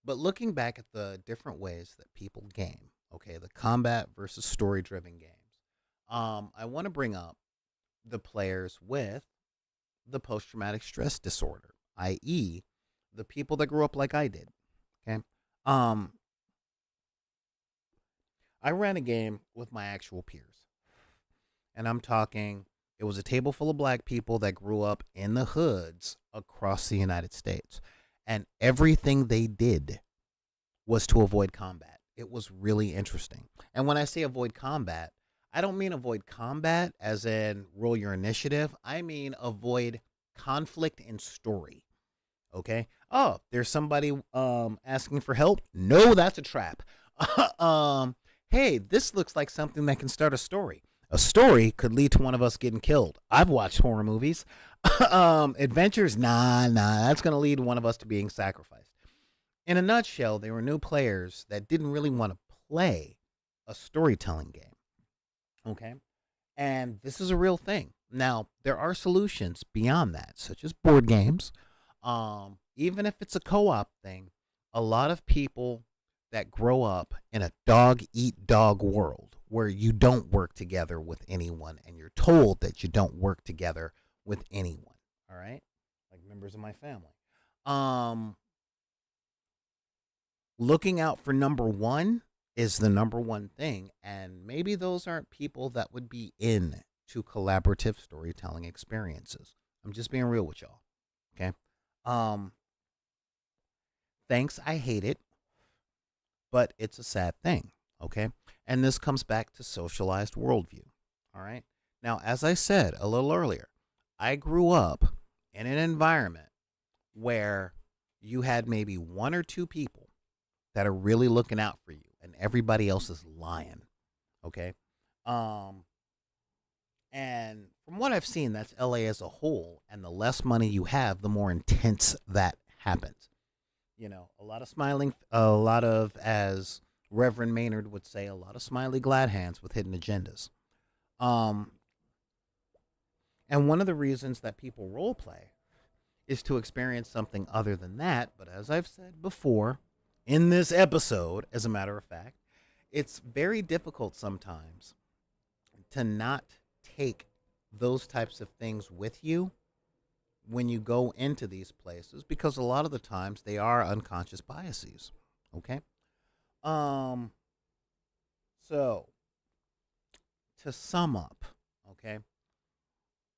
but looking back at the different ways that people game, okay, the combat versus story driven games. I want to bring up the players with the post traumatic stress disorder, i.e., the people that grew up like I did. Okay. Um, I ran a game with my actual peers, and I'm talking, it was a table full of black people that grew up in the hoods across the United States. And everything they did was to avoid combat. It was really interesting. And when I say avoid combat, I don't mean avoid combat as in roll your initiative. I mean avoid conflict in story. Okay. Oh, there's somebody asking for help. No, that's a trap. um, hey, this looks like something that can start a story. A story could lead to one of us getting killed. I've watched horror movies. Adventures, nah, that's gonna lead one of us to being sacrificed. In a nutshell, they were new players that didn't really want to play a storytelling game. Okay. And this is a real thing. Now, there are solutions beyond that, such as board games. Even if it's a co op thing, A lot of people that grow up in a dog eat dog world where you don't work together with anyone and you're told that you don't work together with anyone. All right? Like members of my family. Um Looking out for number 1 is the number one thing, and maybe those aren't people that would be in to collaborative storytelling experiences. I'm just being real with y'all. Okay? Um Thanks, I hate it, but it's a sad thing. Okay? And this comes back to socialized worldview. All right? Now, as I said a little earlier, I grew up in an environment where you had maybe one or two people that are really looking out for you and everybody else is lying. Okay? Um and from what I've seen, that's LA as a whole, and the less money you have, the more intense that happens. A lot of smiling, a lot of, as Reverend Maynard would say, a lot of smiley glad hands with hidden agendas. Um, and one of the reasons that people role play is to experience something other than that. But as I've said before in this episode, as a matter of fact, it's very difficult sometimes to not take those types of things with you when you go into these places, because a lot of the times they are unconscious biases. Okay? Um so to sum up, okay?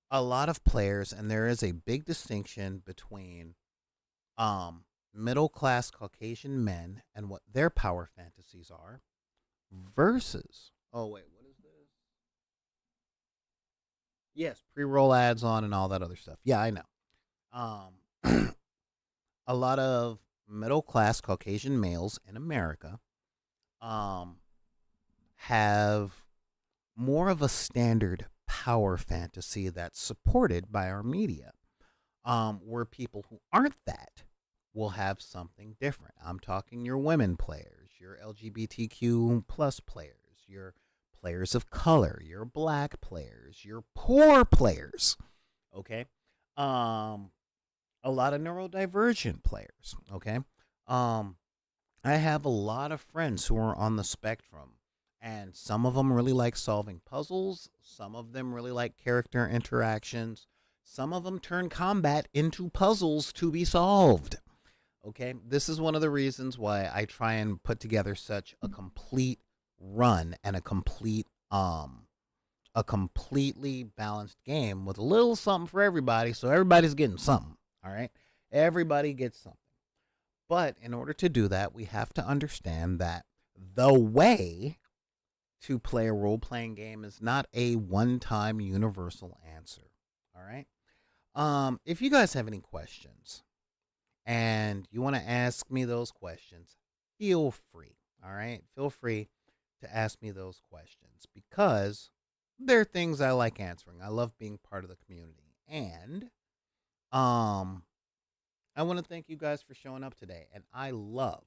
A lot of players, and there is a big distinction between middle class Caucasian men and what their power fantasies are versus, oh wait, what is this? Yes, pre-roll ads on and all that other stuff. Yeah, I know. Um a lot of middle class Caucasian males in America um have more of a standard power fantasy that's supported by our media. Where people who aren't that will have something different. I'm talking your women players, your LGBTQ plus players, your players of color, your black players, your poor players. Okay. Um, a lot of neurodivergent players. Okay. Um, I have a lot of friends who are on the spectrum, and some of them really like solving puzzles. Some of them really like character interactions. Some of them turn combat into puzzles to be solved. Okay, this is one of the reasons why I try and put together such a complete run and a completely balanced game with a little something for everybody, so everybody's getting something. All right, everybody gets something. But in order to do that, we have to understand that the way to play a role playing game is not a one time universal answer. All right. If you guys have any questions and you want to ask me those questions, feel free. All right. Feel free to ask me those questions because they're things I like answering. I love being part of the community. And um I want to thank you guys for showing up today. And I love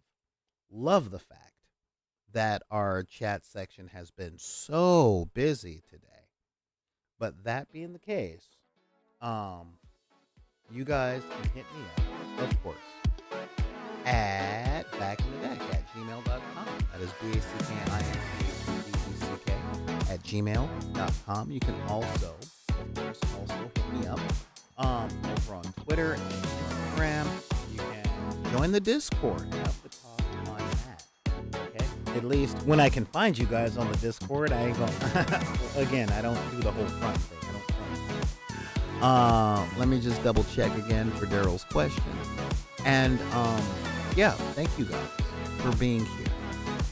the fact that our chat section has been so busy today. But that being the case, you guys can hit me up, of course, at backinthedeck@gmail.com. That is BACKINTHEDECK at gmail.com. You can also, of course, hit me up over on Twitter and Instagram. You can join the Discord. We'll have to talk on that. Okay? At least when I can find you guys on the Discord, I ain't gonna. Again, I don't do the whole front thing. I don't front. Let me just double check again for Daryl's question. And yeah, thank you guys for being here.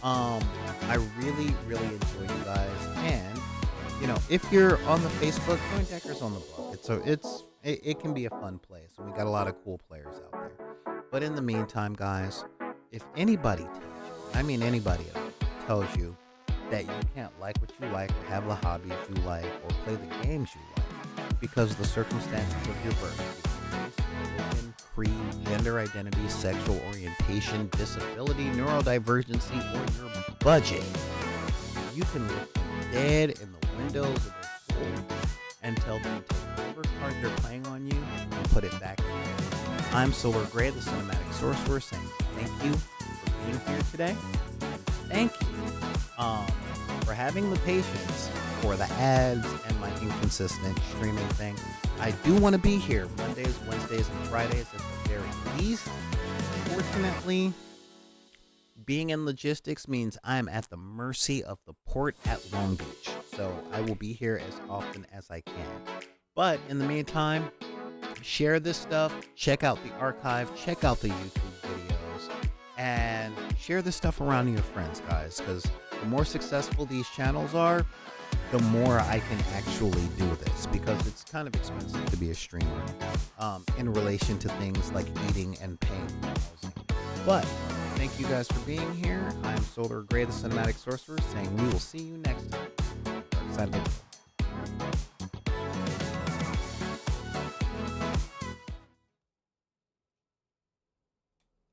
I really, really enjoy you guys. And if you're on the Facebook, join Deckers on the Block. It can be a fun place, and we got a lot of cool players out there. But in the meantime, guys, if anybody tells you, I mean anybody at all, tells you that you can't like what you like, or have the hobbies you like, or play the games you like because of the circumstances of your birth, religion, creed, gender identity, sexual orientation, disability, neurodivergency, or your budget, you can look dead in the windows of their soul and tell them to take whatever card they're playing on you and put it back in. I'm Solar Gray, the Cinematic Sorcerer, saying thank you for being here today. Thank you for having the patience for the ads and my inconsistent streaming thing. I do want to be here Mondays, Wednesdays, and Fridays at the very least. Fortunately, being in logistics means I'm at the mercy of the port at Long Beach. So I will be here as often as I can. But in the meantime, share this stuff, check out the archive, check out the YouTube videos, and share this stuff around to your friends, guys, because the more successful these channels are, the more I can actually do this, because it's kind of expensive to be a streamer in relation to things like eating and paying for housing. But thank you guys for being here. I'm Solar Gray, the Cinematic Sorcerer, saying we will see you next time. Dark Side of the World.